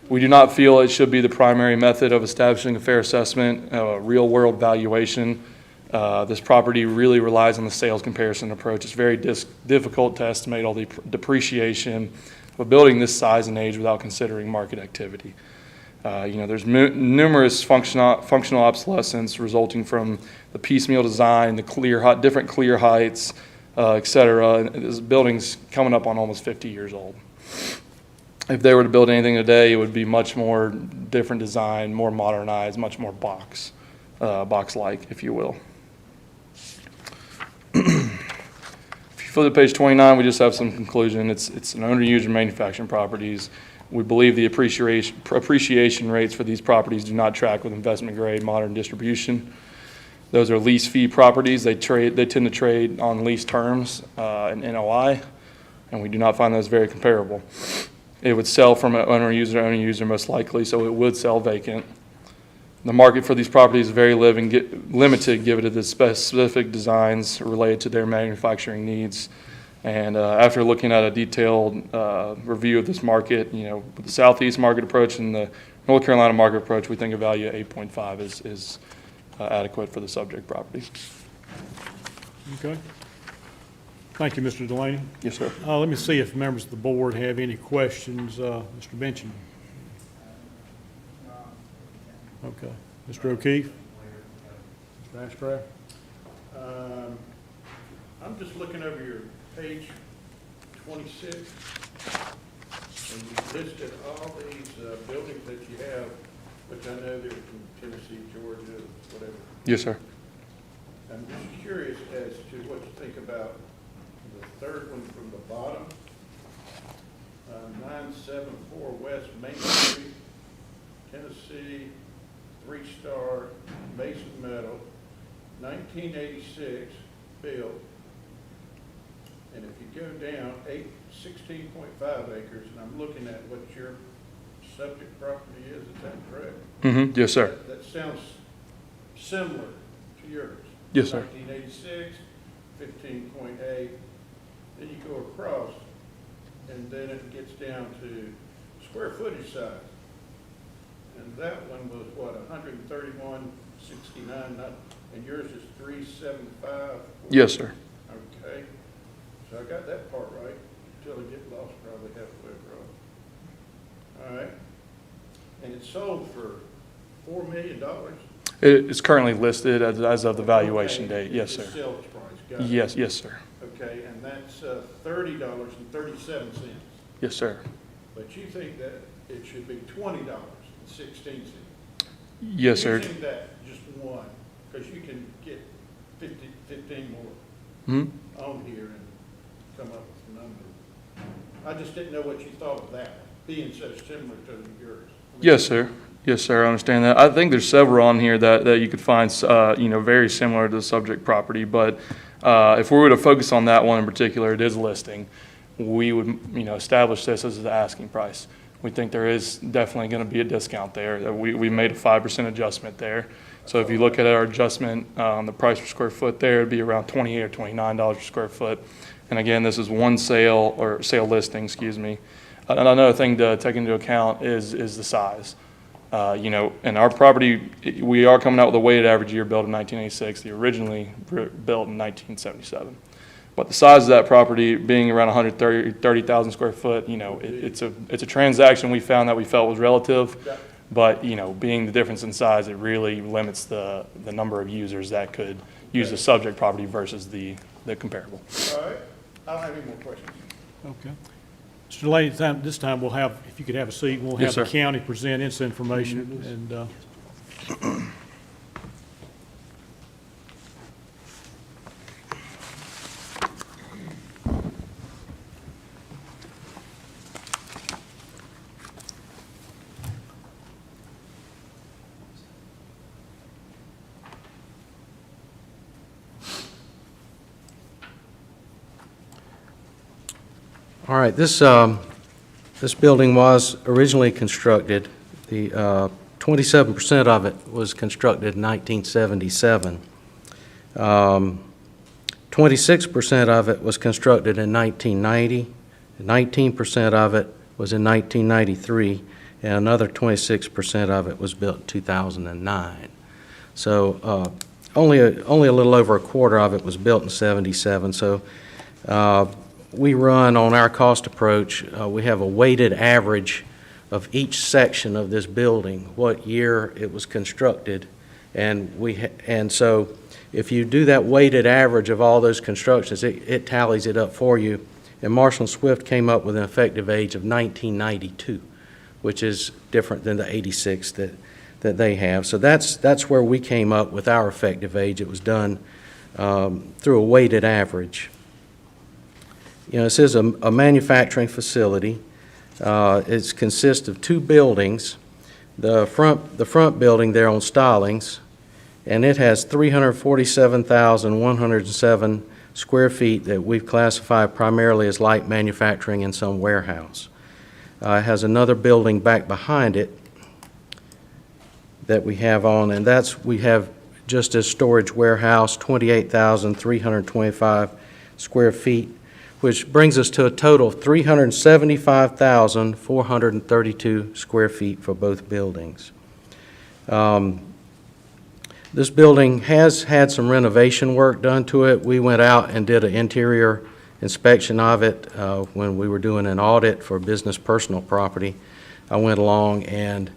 Speaker 8: We do not feel it should be the primary method of establishing a fair assessment, real-world valuation. This property really relies on the sales comparison approach. It's very difficult to estimate all the depreciation, of a building this size and age without considering market activity. There's numerous functional obsolescence resulting from the piecemeal design, the different clear heights, et cetera. And this building's coming up on almost 50 years old. If they were to build anything today, it would be much more different design, more modernized, much more box-like, if you will. If you flip to page 29, we just have some conclusion. It's an owner-user manufacturing properties. We believe the appreciation rates for these properties do not track with investment-grade modern distribution. Those are lease fee properties. They tend to trade on lease terms and NOI, and we do not find those very comparable. It would sell from an owner-user to owner-user most likely, so it would sell vacant. The market for these properties is very limited given to the specific designs related to their manufacturing needs. And after looking at a detailed review of this market, with the Southeast market approach and the North Carolina market approach, we think a value of 8.5 is adequate for the subject property.
Speaker 1: Okay. Thank you, Mr. Delaney.
Speaker 8: Yes, sir.
Speaker 1: Let me see if members of the board have any questions. Mr. Benson? Okay. Mr. O'Keefe? Mr. Ashcraft?
Speaker 5: I'm just looking over your page 26, and you listed all these buildings that you have, which I know they're from Tennessee, Georgia, whatever.
Speaker 8: Yes, sir.
Speaker 5: I'm just curious as to what you think about the third one from the bottom, 974 West Main Street, Tennessee, 3-star, Mason Metal, 1986 built. And if you go down 16.5 acres, and I'm looking at what your subject property is that correct?
Speaker 8: Mm-hmm. Yes, sir.
Speaker 5: That sounds similar to yours.
Speaker 8: Yes, sir.
Speaker 5: 1986, 15.8, then you go across, and then it gets down to square footage size. And that one was what, 131.69, and yours is 375?
Speaker 8: Yes, sir.
Speaker 5: Okay, so I got that part right, until I get lost probably halfway across. All right, and it sold for $4 million?
Speaker 8: It's currently listed as of the valuation
Speaker 5: Okay,
Speaker 8: date. Yes,
Speaker 5: the
Speaker 8: sir.
Speaker 5: sales price, got it.
Speaker 8: Yes, sir.
Speaker 5: Okay, and that's $30.37.
Speaker 8: Yes, sir.
Speaker 5: But you think that it should be $20.16?
Speaker 8: Yes, sir.
Speaker 5: You think that just one, because you can get 15 more
Speaker 8: Hmm?
Speaker 5: on here and come up with a number. I just didn't know what you thought of that, being so similar to yours.
Speaker 8: Yes, sir. Yes, sir. I understand that. I think there's several on here that you could find, very similar to the subject property. But if we were to focus on that one in particular, it is listing. We would, establish this as the asking price. We think there is definitely going to be a discount there. We made a 5% adjustment there. So if you look at our adjustment on the price per square foot there, it'd be around $28 or $29 per square foot. And again, this is one sale listing, excuse me. Another thing to take into account is the size. In our property, we are coming out with a weighted average year built in 1986, the originally built in 1977. But the size of that property being around 130,000 square foot, it's a transaction we found that we felt was relative. But, being the difference in size, it really limits the number of users that could use the subject property versus the comparable.
Speaker 5: All right, I don't have any more questions.
Speaker 1: Okay. Mr. Delaney, this time we'll have, if you could have a seat, we'll
Speaker 8: Yes,
Speaker 1: have the
Speaker 8: sir.
Speaker 1: county present its information. And
Speaker 3: All right, this building was originally constructed, the 27% of it was constructed in 1977. 26% of it was constructed in 1990, 19% of it was in 1993, and another 26% of it was built in 2009. So only a little over a quarter of it was built in 77. So we run on our cost approach, we have a weighted average of each section of this building, what year it was constructed. And so if you do that weighted average of all those constructions, it tallies it up for you. And Marshall and Swift came up with an effective age of 1992, which is different than the 86 that they have. So that's where we came up with our effective age. It was done through a weighted average. You know, this is a manufacturing facility. It consists of two buildings. The front building there on Stallings, and it has 347,107 square feet that we've classified primarily as light manufacturing and some warehouse. It has another building back behind it that we have on, and we have just as storage warehouse, 28,325 square feet, which brings us to a total of 375,432 square feet for both buildings. This building has had some renovation work done to it. We went out and did an interior inspection of it when we were doing an audit for business personal property. I went along, and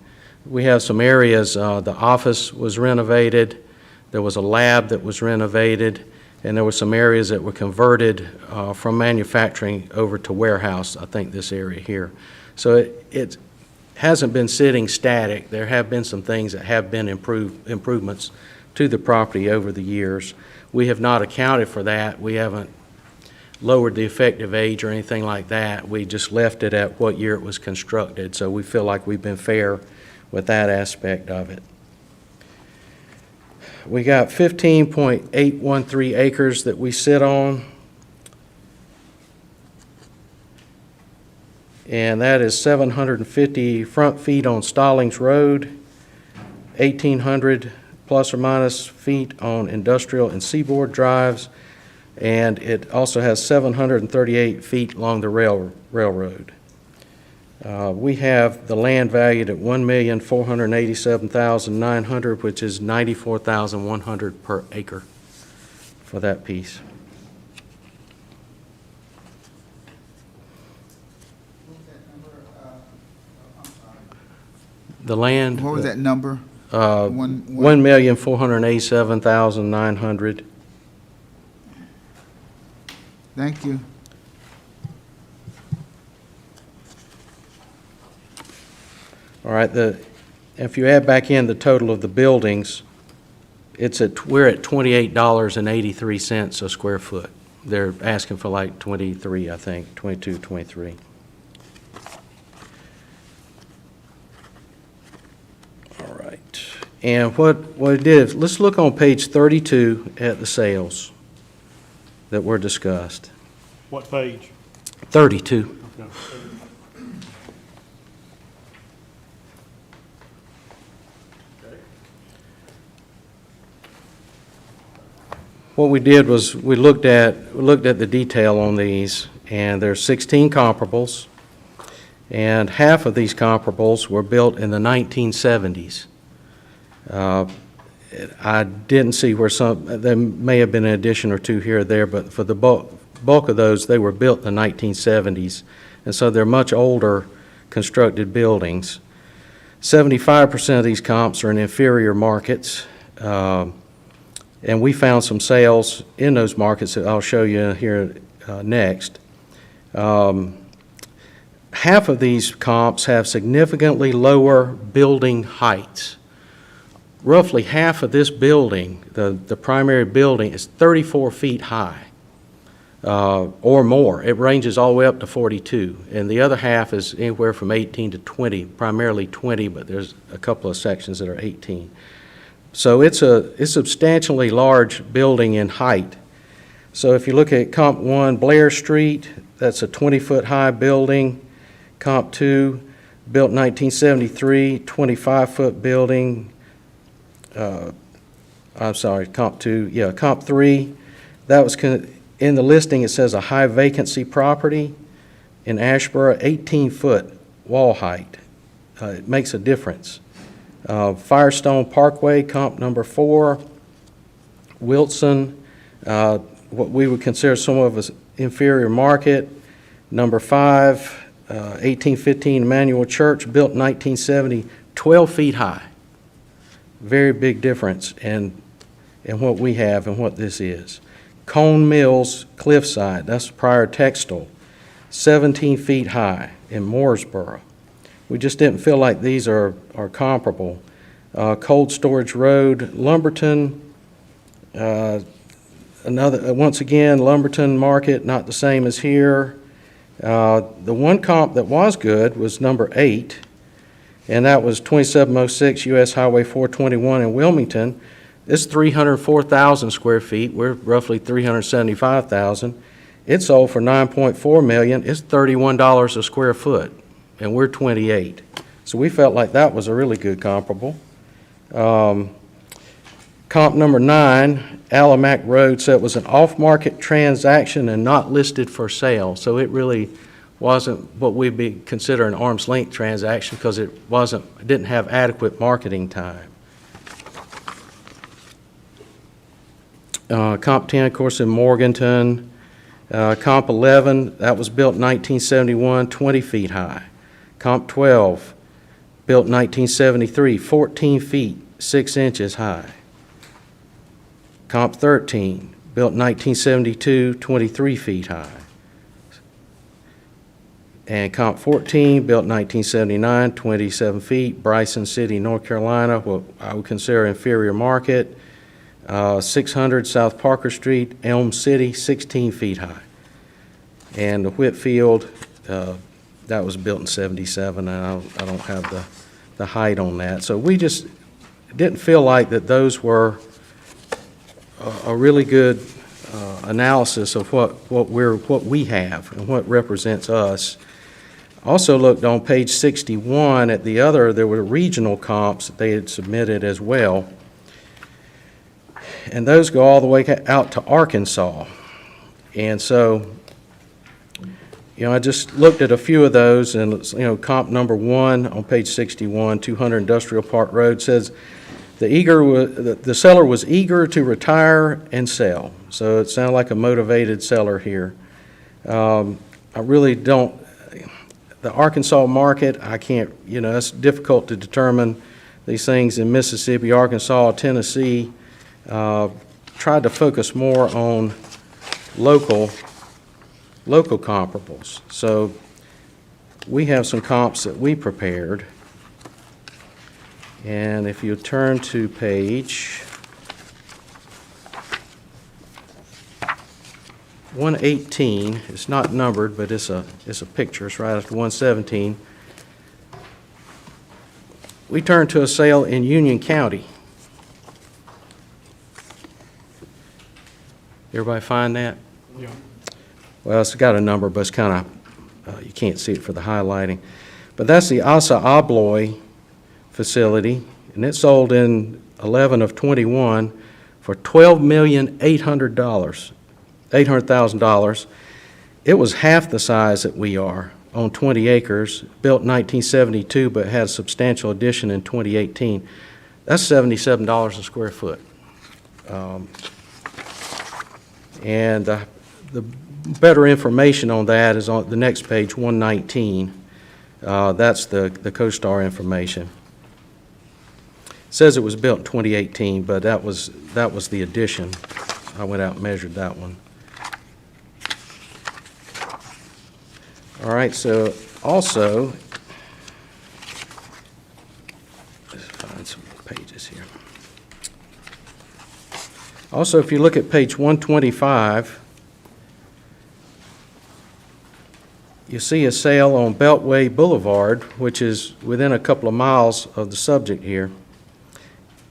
Speaker 3: we have some areas. The office was renovated. There was a lab that was renovated, and there were some areas that were converted from manufacturing over to warehouse, I think this area here. So it hasn't been sitting static. There have been some things that have been improvements to the property over the years. We have not accounted for that. We haven't lowered the effective age or anything like that. We just left it at what year it was constructed, so we feel like we've been fair with that aspect of it. We got 15.813 acres that we sit on, and that is 750 front feet on Stallings Road, 1,800 plus or minus feet on Industrial and Seaboard Drives, and it also has 738 feet along the railroad. We have the land valued at $1,487,900, which is $94,100 per acre for that piece. The land.
Speaker 9: What was that number?
Speaker 3: $1,487,900.
Speaker 9: Thank you.
Speaker 3: All right, if you add back in the total of the buildings, we're at $28.83 a square foot. They're asking for like 23, I think, 22, 23. All right, and what it did, let's look on page 32 at the sales that were discussed.
Speaker 1: What page?
Speaker 3: 32.
Speaker 1: Okay.
Speaker 3: What we did was we looked at the detail on these, and there's 16 comparables, and half of these comparables were built in the 1970s. I didn't see where there may have been an addition or two here or there, but for the bulk of those, they were built in the 1970s, and so they're much older constructed buildings. 75% of these comps are in inferior markets. And we found some sales in those markets that I'll show you here next. Half of these comps have significantly lower building heights. Roughly half of this building, the primary building, is 34 feet high or more. It ranges all the way up to 42. And the other half is anywhere from 18 to 20, primarily 20, but there's a couple of sections that are 18. So it's a substantially large building in height. So if you look at Comp 1, Blair Street, that's a 20-foot high building. Comp 2, built in 1973, 25-foot building. I'm sorry, Comp 2, yeah, Comp 3, that was in the listing. It says a high vacancy property in Ashboro, 18-foot wall height. It makes a difference. Firestone Parkway, comp number 4. Wilson, what we would consider some of us Inferior Market. Number 5, 1815 Emmanuel Church, built in 1970, 12 feet high. Very big difference in what we have and what this is. Cone Mills, Cliffside, that's prior textile, 17 feet high in Mooresboro. We just didn't feel like these are comparable. Cold Storage Road, Lumberton, once again, Lumberton Market, not the same as here. The one comp that was good was number 8, and that was 2706 US Highway 421 in Wilmington. It's 304,000 square feet. We're roughly 375,000. It sold for $9.4 million. It's $31 a square foot, and we're 28. So we felt like that was a really good comparable. Comp number 9, Alamac Road, so it was an off-market transaction and not listed for sale. So it really wasn't what we'd consider an arm's length transaction because it didn't have adequate marketing time. Comp 10, of course, in Morganton. Comp 11, that was built in 1971, 20 feet high. Comp 12, built in 1973, 14 feet, 6 inches high. Comp 13, built in 1972, 23 feet high. And Comp 14, built in 1979, 27 feet. Bryson City, North Carolina, what I would consider inferior market. 600 South Parker Street, Elm City, 16 feet high. And the Whitfield, that was built in 77, and I don't have the height on that. So we just didn't feel like that those were a really good analysis of what we have and what represents us. Also looked on page 61 at there were regional comps that they had submitted as well. And those go all the way out to Arkansas. And so, I just looked at a few of those, and, comp number 1 on page 61, 200 Industrial Park Road, says the seller was eager to retire and sell. So it sounded like a motivated seller here. I really don't, the Arkansas market, I can't, it's difficult to determine these things in Mississippi, Arkansas, Tennessee. Tried to focus more on local comparables. So we have some comps that we prepared. And if you turn to page 118, it's not numbered, but it's a picture. It's right after 117. We turn to a sale in Union County. Everybody find that?
Speaker 1: Yeah.
Speaker 3: Well, it's got a number, but it's kind of, you can't see it for the highlighting. But that's the Asa Abloy facility, and it sold in 11 of 21 for $12,800,000. It was half the size that we are, on 20 acres, built in 1972, but had a substantial addition in 2018. That's $77 a square foot. And the better information on that is on the next page, 119. That's the CoStar information. It says it was built in 2018, but that was the addition. I went out and measured that one. All right, so also, let's find some pages here. Also, if you look at page 125, you see a sale on Beltway Boulevard, which is within a couple of miles of the subject here.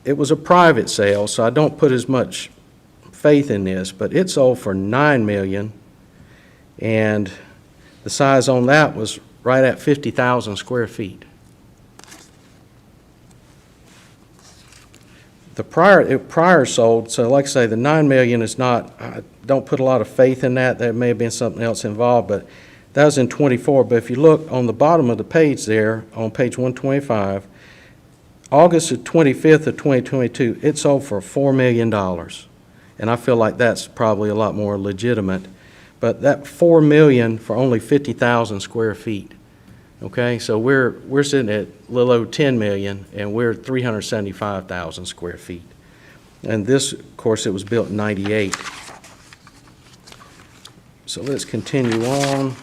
Speaker 3: It was a private sale, so I don't put as much faith in this, but it sold for $9 million, and the size on that was right at 50,000 square feet. The prior sold, so like I say, the $9 million is not, I don't put a lot of faith in that. There may have been something else involved, but that was in 24. But if you look on the bottom of the page there, on page 125, August the 25th of 2022, it sold for $4 million. And I feel like that's probably a lot more legitimate. but that 4 million for only 50,000 square feet. Okay, so we're sitting at a little over 10 million, and we're 375,000 square feet. And this, of course, it was built in 98. So let's continue on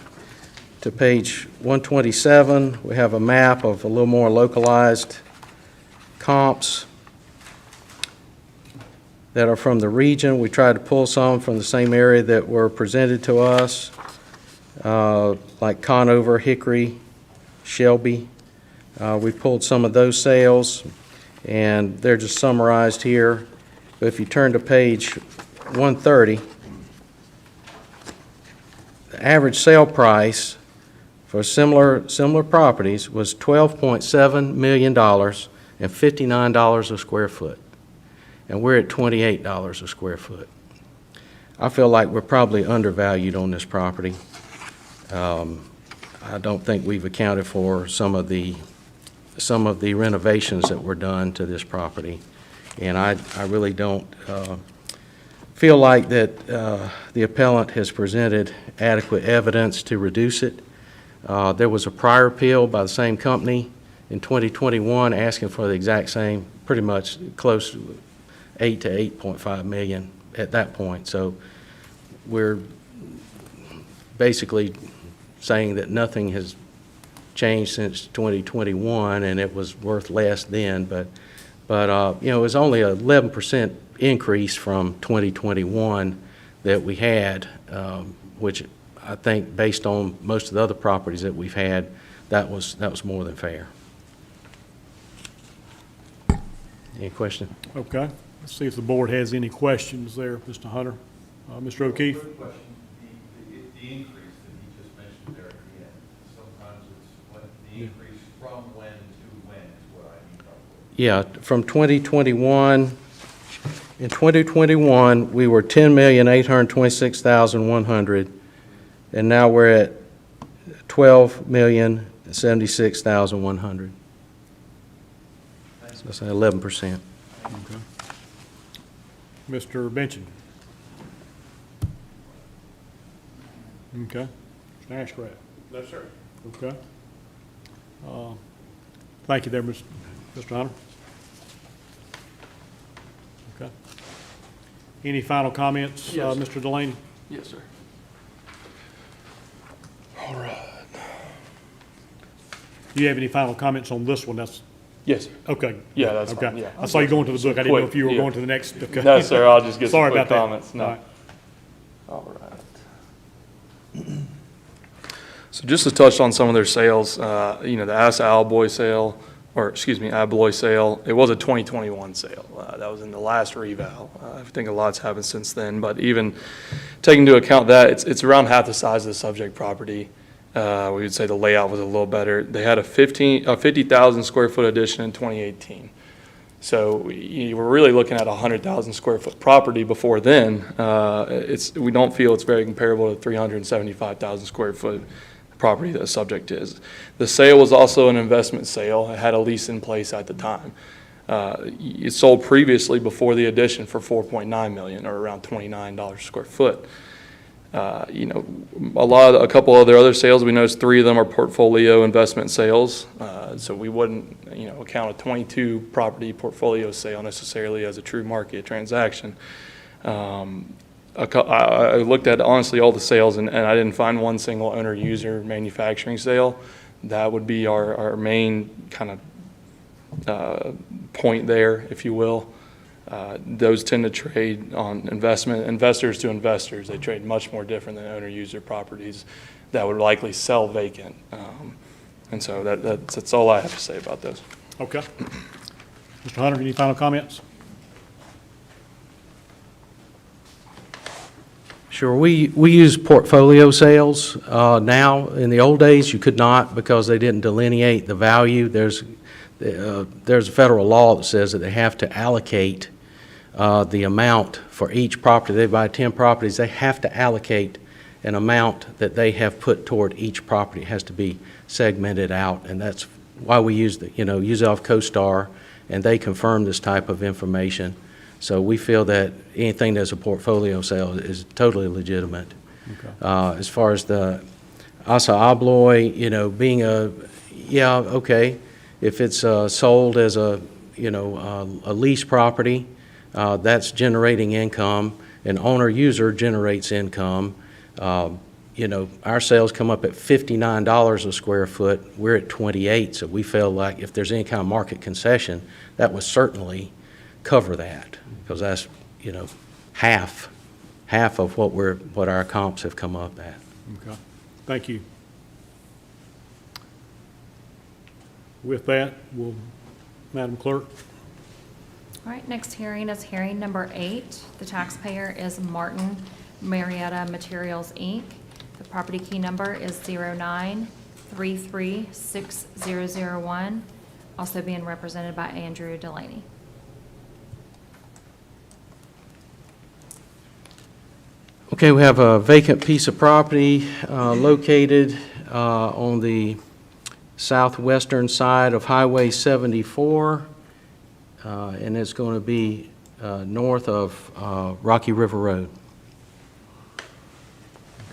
Speaker 3: to page 127. We have a map of a little more localized comps that are from the region. We tried to pull some from the same area that were presented to us, like Conover, Hickory, Shelby. We pulled some of those sales, and they're just summarized here. But if you turn to page 130, the average sale price for similar properties was $12.7 million and $59 a square foot. And we're at $28 a square foot. I feel like we're probably undervalued on this property. I don't think we've accounted for some of the renovations that were done to this property. And I really don't feel like that the appellant has presented adequate evidence to reduce it. There was a prior appeal by the same company in 2021 asking for the exact same, pretty much close to 8 to 8.5 million at that point. So we're basically saying that nothing has changed since 2021, and it was worth less then. But you know, it was only an 11% increase from 2021 that we had, which I think, based on most of the other properties that we've had, that was more than fair. Any question?
Speaker 1: Okay. Let's see if the board has any questions there, Mr. Hunter. Mr. O'Keefe?
Speaker 7: Quick question, the increase that he just mentioned there at the end, sometimes it's what, the increase from when to when is what I need help with.
Speaker 3: Yeah, from 2021, in 2021, we were 10,826,100, and now we're at 12,076,100. So that's 11%.
Speaker 1: Okay. Mr. Benson? Okay. Mr. Ashcraft?
Speaker 5: No, sir.
Speaker 1: Okay. Thank you there, Mr. Hunter. Okay. Any final comments,
Speaker 8: Yes.
Speaker 1: Mr. Delaney?
Speaker 8: Yes, sir. All right.
Speaker 1: Do you have any final comments on this one? That's,
Speaker 8: Yes, sir.
Speaker 1: okay.
Speaker 8: Yeah, that's
Speaker 1: Okay.
Speaker 8: fine, yeah.
Speaker 1: I saw you going to the book. I didn't know
Speaker 8: Quick,
Speaker 1: if you were
Speaker 8: yeah.
Speaker 1: going to the next. Okay.
Speaker 8: No, sir, I'll just get some
Speaker 1: Sorry
Speaker 8: quick
Speaker 1: about that.
Speaker 8: comments. No.
Speaker 1: All right.
Speaker 8: All right. So just to touch on some of their sales, you know, the Asa Alloy sale, or excuse me, Abloy sale, it was a 2021 sale. That was in the last reval. I think a lot's happened since then, but even taking into account that, it's around half the size of the subject property. We would say the layout was a little better. They had a 50,000 square foot addition in 2018. So you were really looking at a 100,000 square foot property before then. We don't feel it's very comparable to 375,000 square foot property that the subject is. The sale was also an investment sale. It had a lease in place at the time. It sold previously before the addition for $4.9 million, or around $29 a square foot. You know, a couple of their other sales, we noticed 3 of them are portfolio investment sales. So we wouldn't, you know, count a 22 property portfolio sale necessarily as a true market transaction. I looked at, honestly, all the sales, and I didn't find one single owner-user manufacturing sale. That would be our main kind of point there, if you will. Those tend to trade on investors to investors. They trade much more different than owner-user properties that would likely sell vacant. And so that's all I have to say about those.
Speaker 1: Okay. Mr. Hunter, any final comments?
Speaker 3: Sure. We use portfolio sales now. In the old days, you could not, because they didn't delineate the value. There's a federal law that says that they have to allocate the amount for each property. They buy 10 properties. They have to allocate an amount that they have put toward each property. It has to be segmented out, and that's why we use use it off CoStar, and they confirm this type of information. So we feel that anything that's a portfolio sale is totally legitimate. As far as the Asa Abloy, being okay, if it's sold as a lease property, that's generating income, and owner-user generates income. Our sales come up at $59 a square foot. We're at 28, so we feel like if there's any kind of market concession, that would certainly cover that, because that's, half of what our comps have come up at.
Speaker 1: Okay, thank you. With that, Madam Clerk?
Speaker 2: All right, next hearing is hearing number 8. The taxpayer is Martin Marietta Materials, Inc. The property key number is 09336001, also being represented by Andrew Delaney.
Speaker 3: Okay, we have a vacant piece of property located on the southwestern side of Highway 74, and it's going to be north of Rocky River Road.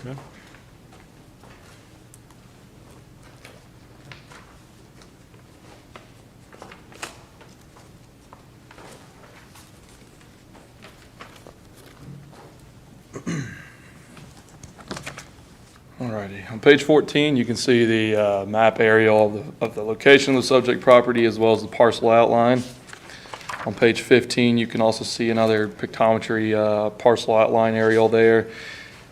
Speaker 1: Okay.
Speaker 8: Alrighty, on page 14, you can see the map aerial of the location of the subject property as well as the parcel outline. On page 15, you can also see another pictometry parcel outline aerial there.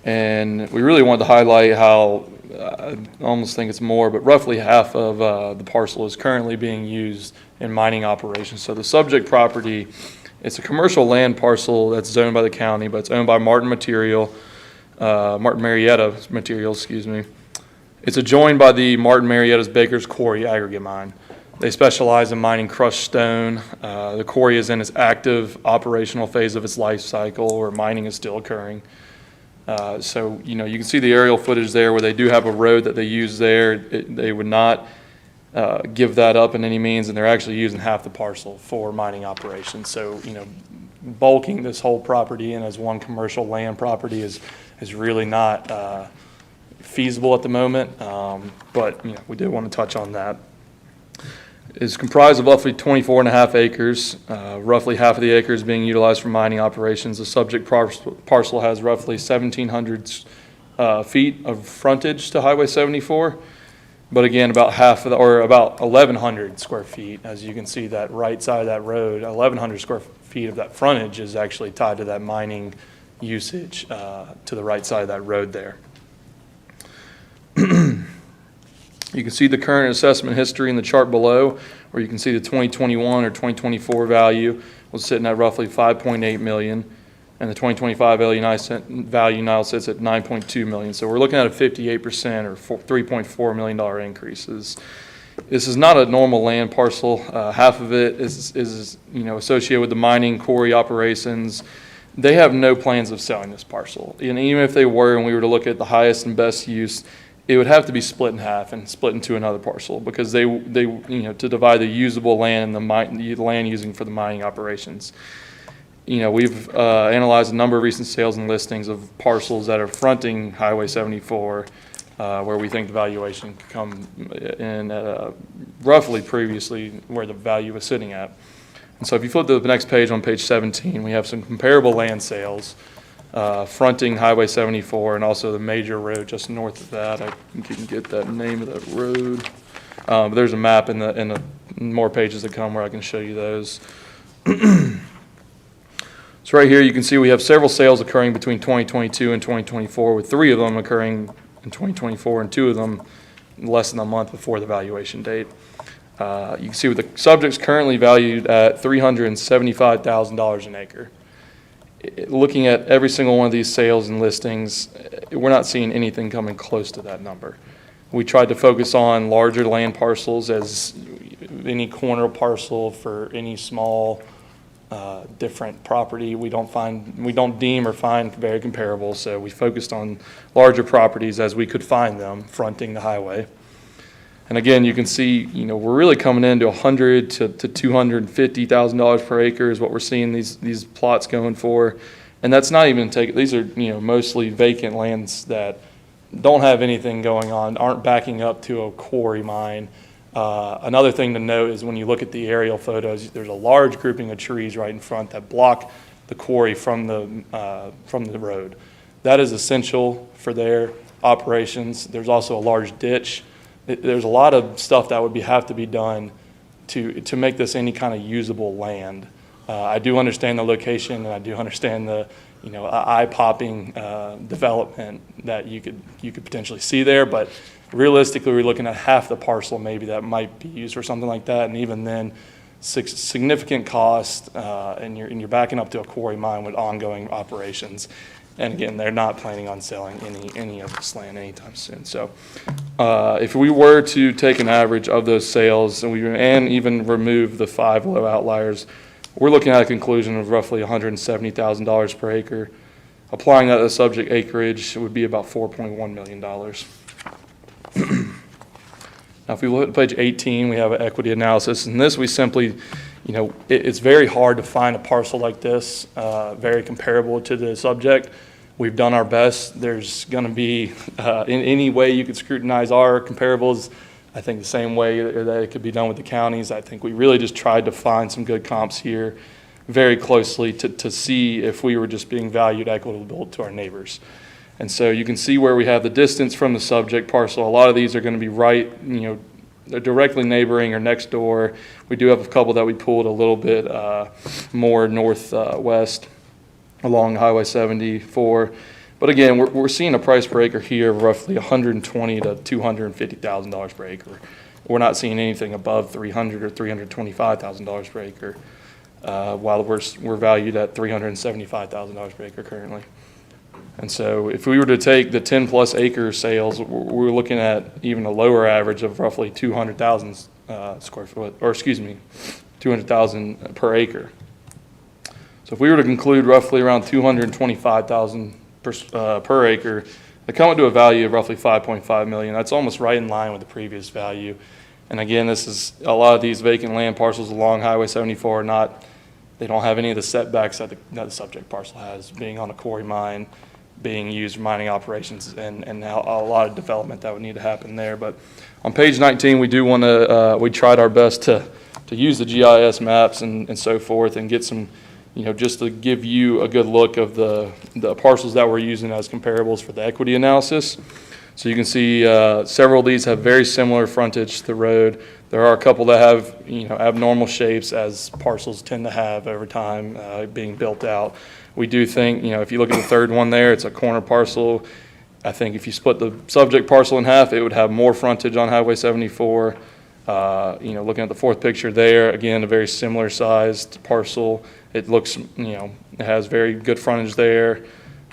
Speaker 8: And we really wanted to highlight how, I almost think it's more, but roughly half of the parcel is currently being used in mining operations. So the subject property, it's a commercial land parcel that's zoned by the county, but it's owned by Martin Marietta Materials, excuse me. It's adjoined by the Martin Marietta's Baker's Quarry aggregate mine. They specialize in mining crushed stone. The quarry is in its active operational phase of its life cycle, where mining is still occurring. So, you can see the aerial footage there where they do have a road that they use there. They would not give that up in any means, and they're actually using half the parcel for mining operations. So, bulking this whole property in as one commercial land property is really not feasible at the moment, but we did want to touch on that. It's comprised of roughly 24.5 acres, roughly half of the acres being utilized for mining operations. The subject parcel has roughly 1,700 feet of frontage to Highway 74, but again, about half of about 1,100 square feet. As you can see, that right side of that road, 1,100 square feet of that frontage is actually tied to that mining usage to the right side of that road there. You can see the current assessment history in the chart below, where you can see the 2021 or 2024 value was sitting at roughly $5.8 million, and the 2025 value now sits at $9.2 million. So we're looking at a 58% or $3.4 million increases. This is not a normal land parcel. Half of it is associated with the mining quarry operations. They have no plans of selling this parcel. And even if they were, and we were to look at the highest and best use, it would have to be split in half and split into another parcel, because they to divide the usable land and the land using for the mining operations. We've analyzed a number of recent sales and listings of parcels that are fronting Highway 74, where we think the valuation could come in roughly previously where the value was sitting at. And so if you flip to the next page on page 17, we have some comparable land sales fronting Highway 74 and also the major road just north of that. I can get that name of that road. But there's a map in the more pages that come where I can show you those. So right here you can see we have several sales occurring between 2022 and 2024, with 3 of them occurring in 2024 and 2 of them less than a month before the valuation date. You can see with the subjects currently valued at $375,000 an acre. Looking at every single one of these sales and listings, we're not seeing anything coming close to that number. We tried to focus on larger land parcels, as any corner parcel for any small different property we don't deem or find very comparable. So we focused on larger properties as we could find them fronting the highway. And again, you can see, we're really coming into $100,000 to $250,000 per acre is what we're seeing these plots going for. And that's not even these are, mostly vacant lands that don't have anything going on, aren't backing up to a quarry mine. Another thing to note is when you look at the aerial photos, there's a large grouping of trees right in front that block the quarry from the road. That is essential for their operations. There's also a large ditch. There's a lot of stuff that would have to be done to make this any kind of usable land. I do understand the location, and I do understand the eye-popping development that you could potentially see there, but realistically, we're looking at half the parcel maybe that might be used for something like that, and even then, significant cost, and you're backing up to a quarry mine with ongoing operations. And again, they're not planning on selling any of this land anytime soon. So if we were to take an average of those sales and even remove the 5 low outliers, we're looking at a conclusion of roughly $170,000 per acre. Applying that to the subject acreage, it would be about $4.1 million. Now, if we look at page 18, we have an equity analysis. In this, we simply, it's very hard to find a parcel like this, very comparable to the subject. We've done our best. There's going to be, in any way you could scrutinize our comparables, I think the same way that it could be done with the counties. I think we really just tried to find some good comps here very closely to see if we were just being valued equitable to our neighbors. And so you can see where we have the distance from the subject parcel. A lot of these are going to be right, they're directly neighboring or next door. We do have a couple that we pulled a little bit more northwest along Highway 74. But again, we're seeing a price per acre here of roughly $120,000 to $250,000 per acre. We're not seeing anything above $300,000 or $325,000 per acre, while we're valued at $375,000 per acre currently. And so if we were to take the 10 plus acre sales, we're looking at even a lower average of roughly 200,000 square foot, or excuse me, 200,000 per acre. So if we were to conclude roughly around 225,000 per acre, they come up to a value of roughly 5.5 million. That's almost right in line with the previous value. And again, this is a lot of these vacant land parcels along Highway 74 they don't have any of the setbacks that the subject parcel has, being on a quarry mine, being used for mining operations, and now a lot of development that would need to happen there. But on page 19, we do want to, we tried our best to use the GIS maps and so forth and get some, just to give you a good look of the parcels that we're using as comparables for the equity analysis. So you can see several of these have very similar frontage to the road. There are a couple that have, abnormal shapes, as parcels tend to have over time being built out. We do think, if you look at the third one there, it's a corner parcel. I think if you split the subject parcel in half, it would have more frontage on Highway 74. Looking at the fourth picture there, again, a very similar sized parcel. It looks, it has very good frontage there.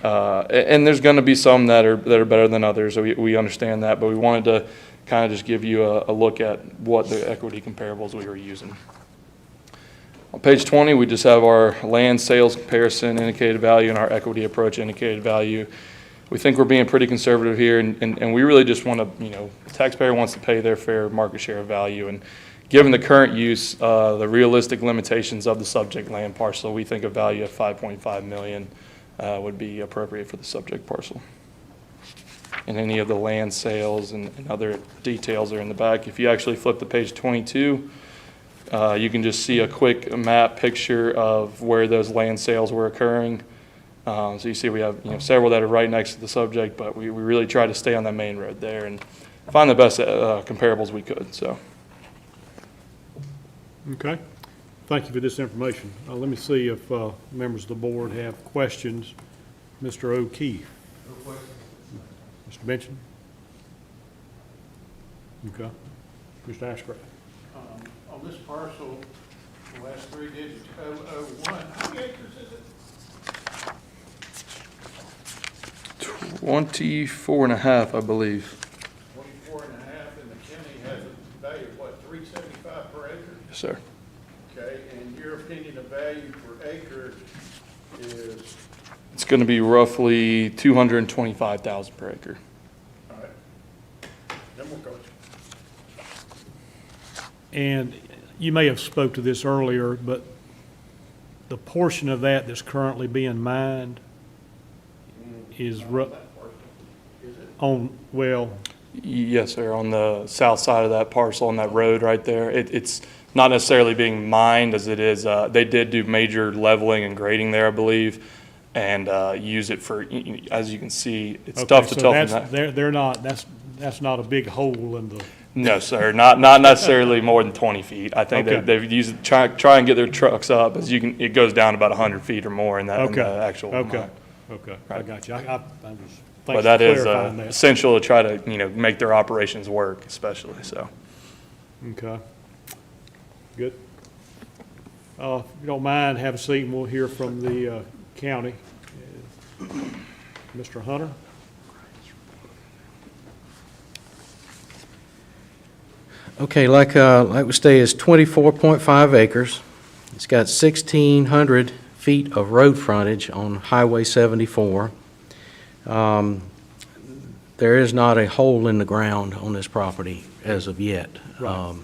Speaker 8: And there's going to be some that are better than others. So we understand that, but we wanted to kind of just give you a look at what the equity comparables we were using. On page 20, we just have our land sales comparison indicated value and our equity approach indicated value. We think we're being pretty conservative here, and we really just want to, the taxpayer wants to pay their fair market share of value. And given the current use, the realistic limitations of the subject land parcel, we think a value of $5.5 million would be appropriate for the subject parcel. And any of the land sales and other details are in the back. If you actually flip to page 22, you can just see a quick map picture of where those land sales were occurring. So you see we have several that are right next to the subject, but we really try to stay on that main road there and find the best comparables we could. So.
Speaker 1: Okay. Thank you for this information. Let me see if members of the board have questions. Mr. O'Keefe.
Speaker 7: No questions.
Speaker 1: Mr. Benson? Okay. Mr. Ashcraft?
Speaker 5: On this parcel, the last 3 digits, 001, how many acres is it?
Speaker 8: 24 and a half, I believe.
Speaker 5: 24 and a half, and the county has a value of what, $375 per acre?
Speaker 8: Yes, sir.
Speaker 5: Okay, and your opinion of value per acre is,
Speaker 8: It's going to be roughly $225,000 per acre.
Speaker 5: all right, no more questions.
Speaker 1: And you may have spoke to this earlier, but the portion of that that's currently being mined is on, well,
Speaker 8: Yes, sir, on the south side of that parcel, on that road right there. It's not necessarily being mined as it is, they did do major leveling and grading there, I believe, and use it for, as you can see, it's
Speaker 1: okay,
Speaker 8: tough to
Speaker 1: so
Speaker 8: tell from
Speaker 1: that's,
Speaker 8: that.
Speaker 1: they're not, that's not a big hole in the,
Speaker 8: No, sir, not necessarily more than 20 feet. I think
Speaker 1: Okay.
Speaker 8: they've used, try and get their trucks up, as you can, it goes down about 100 feet or more in that, in the
Speaker 1: okay,
Speaker 8: actual
Speaker 1: okay,
Speaker 8: mine.
Speaker 1: okay, I
Speaker 8: Right.
Speaker 1: got you. I was,
Speaker 8: But
Speaker 1: thanks
Speaker 8: that
Speaker 1: for
Speaker 8: is
Speaker 1: clarifying that.
Speaker 8: essential to try to, make their operations work especially, so.
Speaker 1: Okay. Good. If you don't mind, have a seat and we'll hear from the county. Mr. Hunter?
Speaker 3: Okay, like we say, it's 24.5 acres. It's got 1,600 feet of road frontage on Highway 74. There is not a hole in the ground on this property as of yet.
Speaker 1: Right.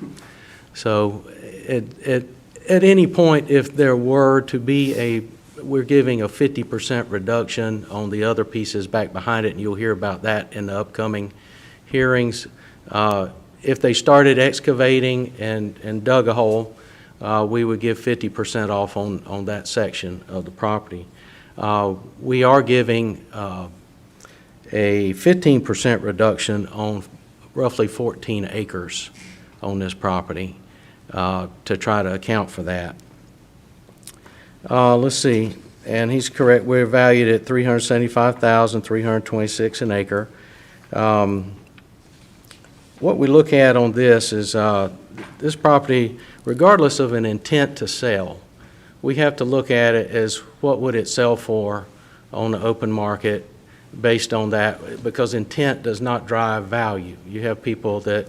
Speaker 3: So at any point, if there were to be we're giving a 50% reduction on the other pieces back behind it, and you'll hear about that in the upcoming hearings. If they started excavating and dug a hole, we would give 50% off on that section of the property. We are giving a 15% reduction on roughly 14 acres on this property to try to account for that. Let's see, and he's correct, we're valued at $375,326 an acre. What we look at on this is this property, regardless of an intent to sell, we have to look at it as what would it sell for on the open market based on that, because intent does not drive value. You have people that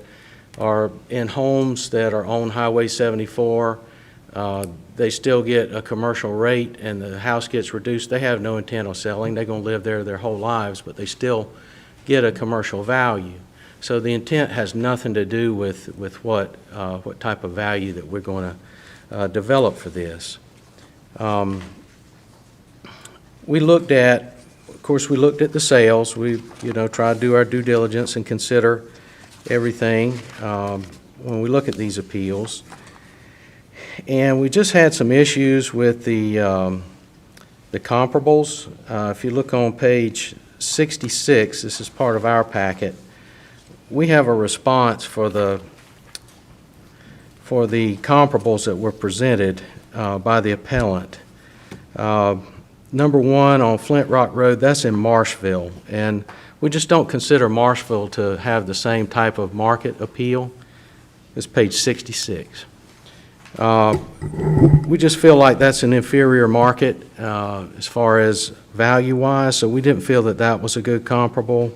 Speaker 3: are in homes that are on Highway 74, they still get a commercial rate and the house gets reduced. They have no intent of selling. They're going to live there their whole lives, but they still get a commercial value. So the intent has nothing to do with what type of value that we're going to develop for this. We looked at, of course, we looked at the sales. We, tried to do our due diligence and consider everything when we look at these appeals. And we just had some issues with the comparables. If you look on page 66, this is part of our packet, we have a response for the comparables that were presented by the appellant. Number one, on Flint Rock Road, that's in Marshville, and we just don't consider Marshville to have the same type of market appeal. It's page 66. We just feel like that's an inferior market as far as value-wise, so we didn't feel that that was a good comparable.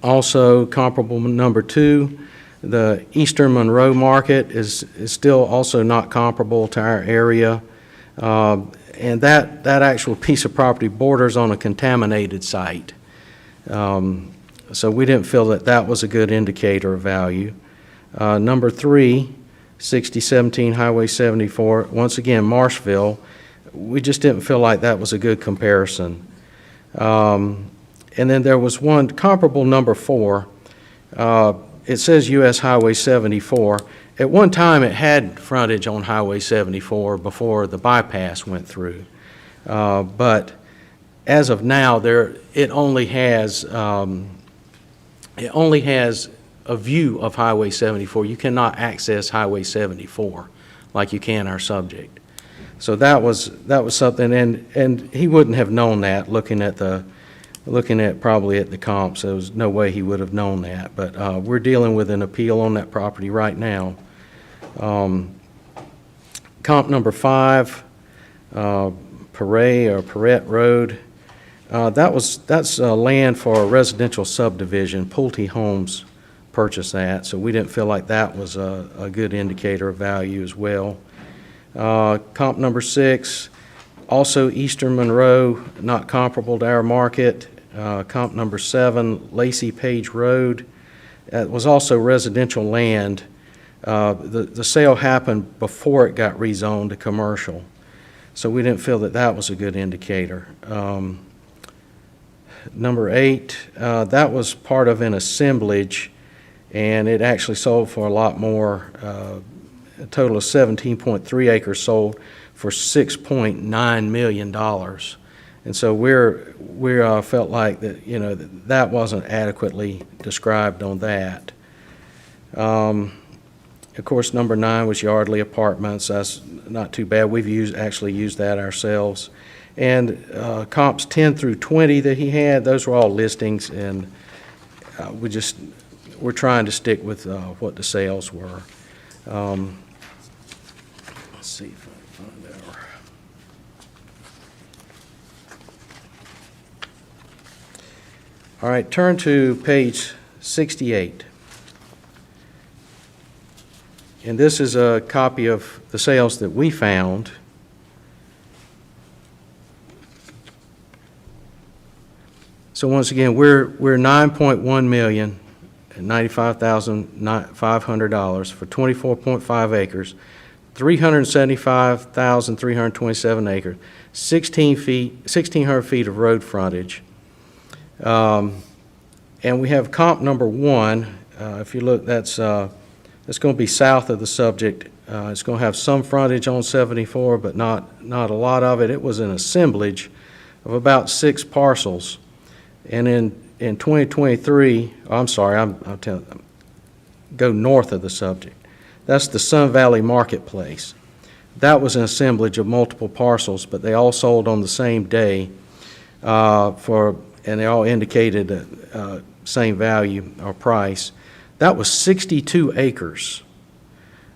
Speaker 3: Also, comparable number two, the Eastern Monroe market is still also not comparable to our area. And that actual piece of property borders on a contaminated site. So we didn't feel that that was a good indicator of value. Number three, 6017 Highway 74, once again, Marshville, we just didn't feel like that was a good comparison. And then there was one comparable number four. It says US Highway 74. At one time, it had frontage on Highway 74 before the bypass went through. But as of now, it only has a view of Highway 74. You cannot access Highway 74 like you can our subject. So that was something, and he wouldn't have known that looking at probably at the comps. There was no way he would have known that. But we're dealing with an appeal on that property right now. Comp number 5, Perrette Road. That's land for a residential subdivision. Pulte Homes purchased that, so we didn't feel like that was a good indicator of value as well. Comp number 6, also Eastern Monroe, not comparable to our market. Comp number 7, Lacey Page Road. It was also residential land, The sale happened before it got rezoned to commercial, so we didn't feel that that was a good indicator. Number 8, that was part of an assemblage, and it actually sold for a lot more. A total of 17.3 acres sold for $6.9 million. And so we felt like that, you know, that wasn't adequately described on that. Of course, number 9 was Yardley Apartments. That's not too bad. We've actually used that ourselves. And comps 10 through 20 that he had, those were all listings, and we're trying to stick with what the sales were. Let's see if I can find our. All right, turn to page 68. And this is a copy of the sales that we found. So once again, we're $9.1 million and $95,500 for 24.5 acres, 375,327 acres, 1,600 feet of road frontage. And we have comp number 1. If you look, that's going to be south of the subject. It's going to have some frontage on 74, but not a lot of it. It was an assemblage of about 6 parcels. And in 2023, I'm sorry, I'm telling, go north of the subject. That's the Sun Valley Marketplace. That was an assemblage of multiple parcels, but they all sold on the same day and they all indicated same value or price. That was 62 acres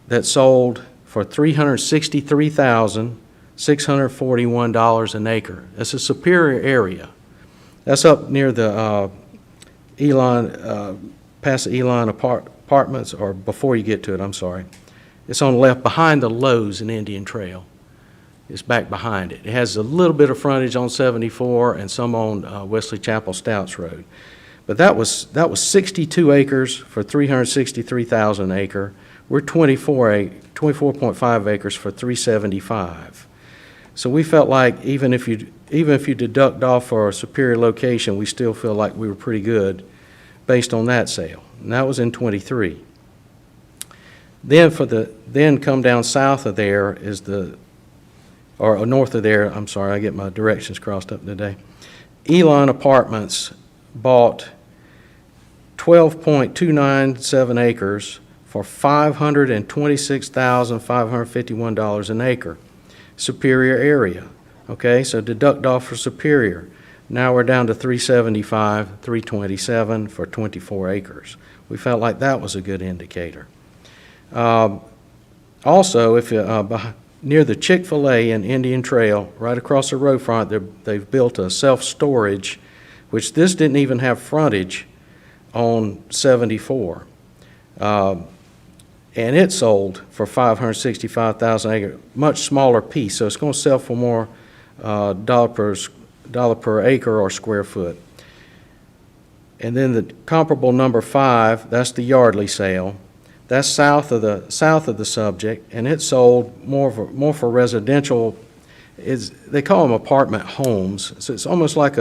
Speaker 3: that sold for $363,641 an acre. That's a superior area. That's up near the past the Elon Apartments, or before you get to it, I'm sorry. It's on the left, behind the Lowe's in Indian Trail. It's back behind it. It has a little bit of frontage on 74 and some on Wesley Chapel Stouts Road. But that was 62 acres for $363,000 an acre. We're 24.5 acres for $375,000. So we felt like even if you deduct off for a superior location, we still feel like we were pretty good based on that sale. And that was in 23. Then come down south of there is or north of there, I'm sorry, I get my directions crossed up today. Elon Apartments bought 12.297 acres for $526,551 an acre. Superior area. Okay, so deduct off for Superior. Now we're down to 375, 327 for 24 acres. We felt like that was a good indicator. Also, if near the Chick-fil-A in Indian Trail, right across the road front, they've built a self-storage, which this didn't even have frontage on 74. And it sold for $565,000 acre, much smaller piece, so it's going to sell for more dollar per acre or square foot. And then the comparable number 5, that's the Yardley sale. That's south of the subject, and it sold more for residential. They call them apartment homes, so it's almost like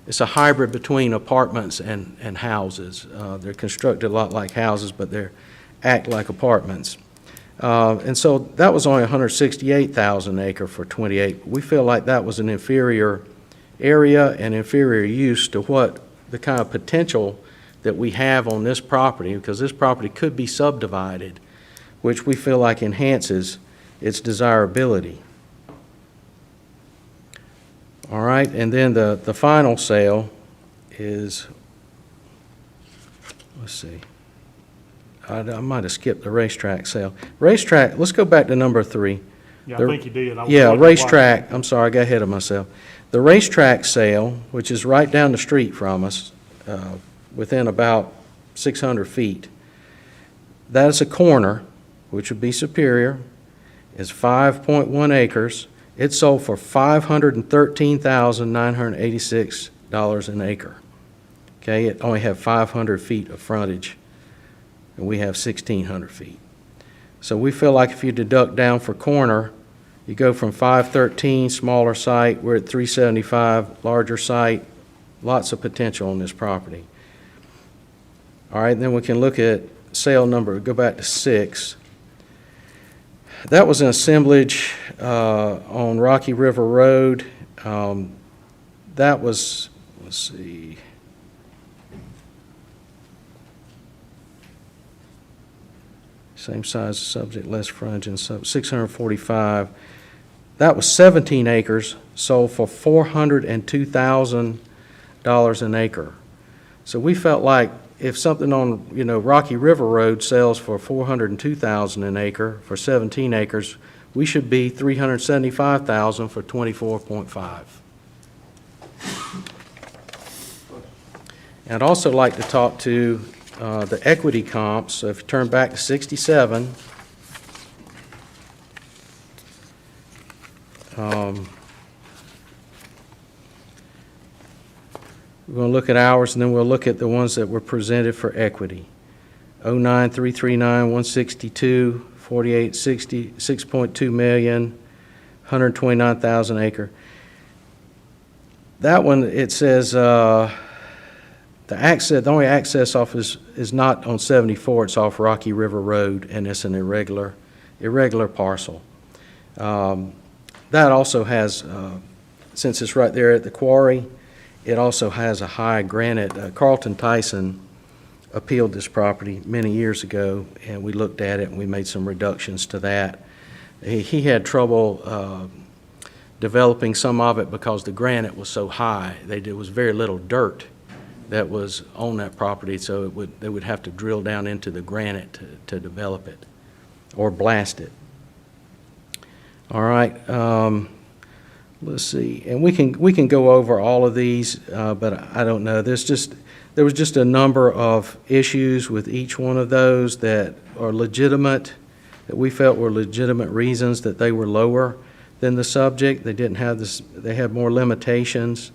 Speaker 3: it's a hybrid between apartments and houses. They're constructed a lot like houses, but they act like apartments. And so that was only $168,000 an acre for 28. We feel like that was an inferior area and inferior use to what the kind of potential that we have on this property, because this property could be subdivided, which we feel like enhances its desirability. All right, and then the final sale is, let's see. I might have skipped the racetrack sale. Racetrack, let's go back to number 3.
Speaker 1: Yeah, I think you did.
Speaker 3: Yeah, racetrack, I'm sorry, I got ahead of myself. The racetrack sale, which is right down the street from us, within about 600 feet, that is a corner, which would be Superior, is 5.1 acres. It sold for $513,986 an acre. Okay, it only had 500 feet of frontage, and we have 1,600 feet. So we feel like if you deduct down for corner, you go from 513, smaller site, we're at 375, larger site, lots of potential on this property. All right, then we can look at sale number, go back to 6. That was an assemblage on Rocky River Road. That was, let's see. Same size subject, less frontage, and 645. That was 17 acres, sold for $402,000 an acre. So we felt like if something on, Rocky River Road sells for $402,000 an acre for 17 acres, we should be $375,000 for 24.5. I'd also like to talk to the equity comps. So if you turn back to 67, we're going to look at ours, and then we'll look at the ones that were presented for equity. 09-339, 162, 4860, 6.2 million, 129,000 acre. That one, it says the only access off is not on 74, it's off Rocky River Road, and it's an irregular parcel. That also has, since it's right there at the quarry, it also has a high granite. Carlton Tyson appealed this property many years ago, and we looked at it and we made some reductions to that. He had trouble developing some of it because the granite was so high. There was very little dirt that was on that property, so they would have to drill down into the granite to develop it or blast it. All right, let's see, and we can go over all of these, but I don't know. There was just a number of issues with each one of those that are legitimate, that we felt were legitimate reasons that they were lower than the subject. They didn't have this. They had more limitations.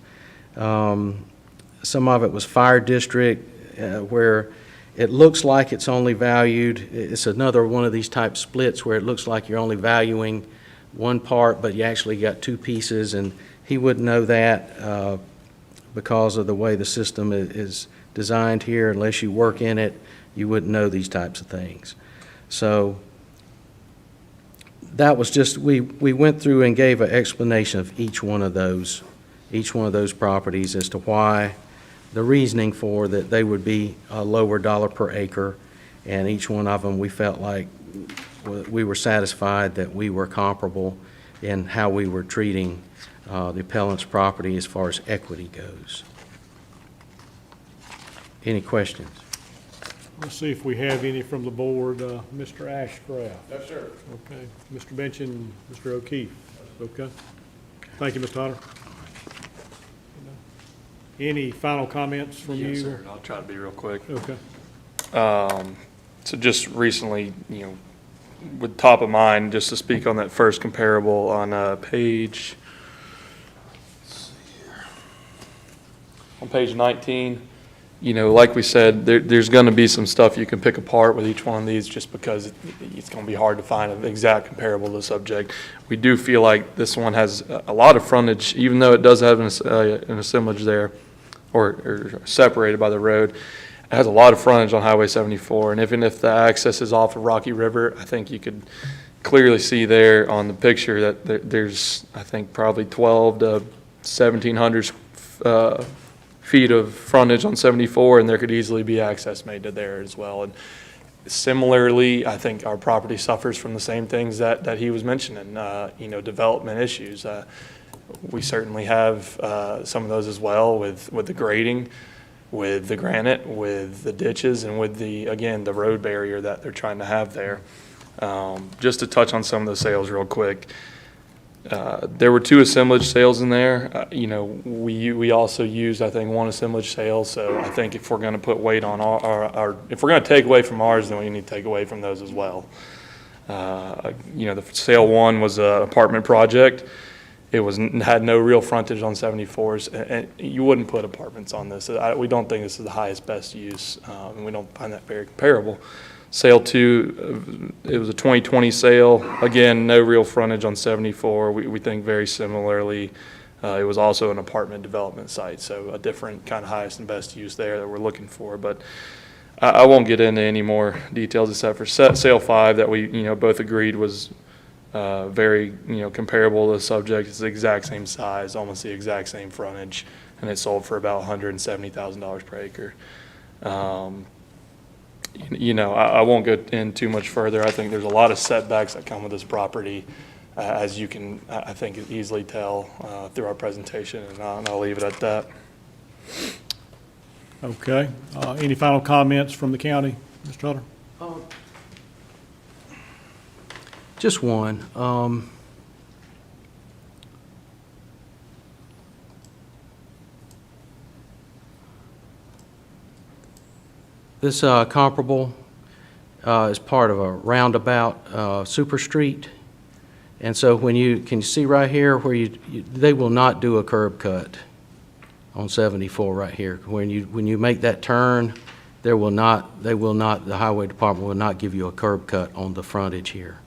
Speaker 3: Some of it was fire district, where it looks like it's only valued. It's another one of these type splits where it looks like you're only valuing one part, but you actually got two pieces, and he wouldn't know that because of the way the system is designed here. Unless you work in it, you wouldn't know these types of things. So that was just, we went through and gave an explanation of each one of those properties as to why, the reasoning for that they would be a lower dollar per acre, and each one of them we felt like we were satisfied that we were comparable in how we were treating the appellant's property as far as equity goes. Any questions?
Speaker 1: Let's see if we have any from the board. Mr. Ashcraft?
Speaker 5: Yes, sir.
Speaker 1: Okay. Mr. Benchin, Mr. O'Keefe? Okay. Thank you, Ms. Tyler. Any final comments from you?
Speaker 8: Yes, sir. I'll try to be real quick.
Speaker 1: Okay.
Speaker 8: So just recently, with top of mind, just to speak on that first comparable on page 19, like we said, there's going to be some stuff you can pick apart with each one of these just because it's going to be hard to find an exact comparable to the subject. We do feel like this one has a lot of frontage, even though it does have an assemblage there or separated by the road. It has a lot of frontage on Highway 74, and even if the access is off of Rocky River, I think you could clearly see there on the picture that there's, I think, probably 12 to 1,700 feet of frontage on 74, and there could easily be access made to there as well. And similarly, I think our property suffers from the same things that he was mentioning, development issues. We certainly have some of those as well with the grading, with the granite, with the ditches, and with the road barrier that they're trying to have there. Just to touch on some of the sales real quick. There were 2 assemblage sales in there. We also used, I think, 1 assemblage sale. So I think if we're going to put weight on if we're going to take away from ours, then we need to take away from those as well. The sale 1 was an apartment project. It had no real frontage on 74s, and you wouldn't put apartments on this. We don't think this is the highest best use, and we don't find that very comparable. Sale 2, it was a 2020 sale. Again, no real frontage on 74. We think very similarly. It was also an apartment development site, so a different kind of highest and best use there that we're looking for. But I won't get into any more details except for sale 5 that we, both agreed was very, comparable to the subject. It's the exact same size, almost the exact same frontage, and it sold for about $170,000 per acre. I won't go in too much further. I think there's a lot of setbacks that come with this property, as you can, I think, easily tell through our presentation, and I'll leave it at that.
Speaker 1: Okay. Any final comments from the county, Mr. Trotter?
Speaker 3: Just one. This comparable is part of a roundabout super street. And so can you see right here where they will not do a curb cut on 74 right here. When you make that turn, the highway department will not give you a curb cut on the frontage here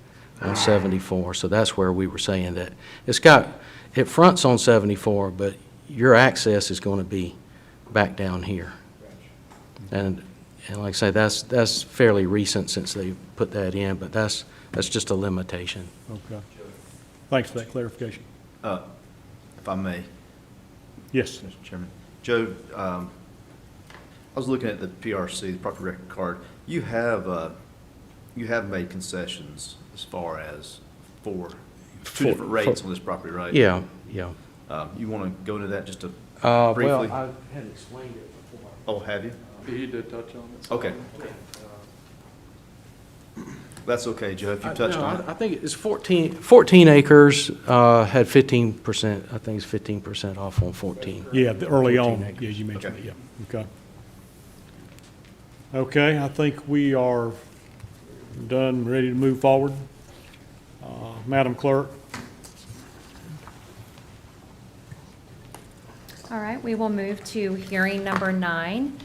Speaker 3: on 74. So that's where we were saying that it fronts on 74, but your access is going to be back down here. And like I say, that's fairly recent since they put that in, but that's just a limitation.
Speaker 1: Okay. Thanks for that clarification.
Speaker 9: If I may,
Speaker 1: Yes.
Speaker 9: Mr. Chairman. Joe, I was looking at the PRC, the property record card. You have made concessions as far as for two different rates on this property, right?
Speaker 3: Yeah.
Speaker 9: You want to go into that just to
Speaker 3: Well,
Speaker 9: briefly?
Speaker 3: I had explained it before.
Speaker 9: Oh, have you?
Speaker 8: He did touch on it.
Speaker 9: Okay. That's okay, Joe, if you touched on it.
Speaker 3: I think it's 14 acres, had 15%, I think it's 15% off on 14.
Speaker 1: Yeah, early
Speaker 3: 14
Speaker 1: on,
Speaker 3: acres.
Speaker 1: yeah, you mentioned
Speaker 9: Okay.
Speaker 1: it, yeah, okay. Okay, I think we are done, ready to move forward. Madam Clerk?
Speaker 2: All right, we will move to hearing number 9.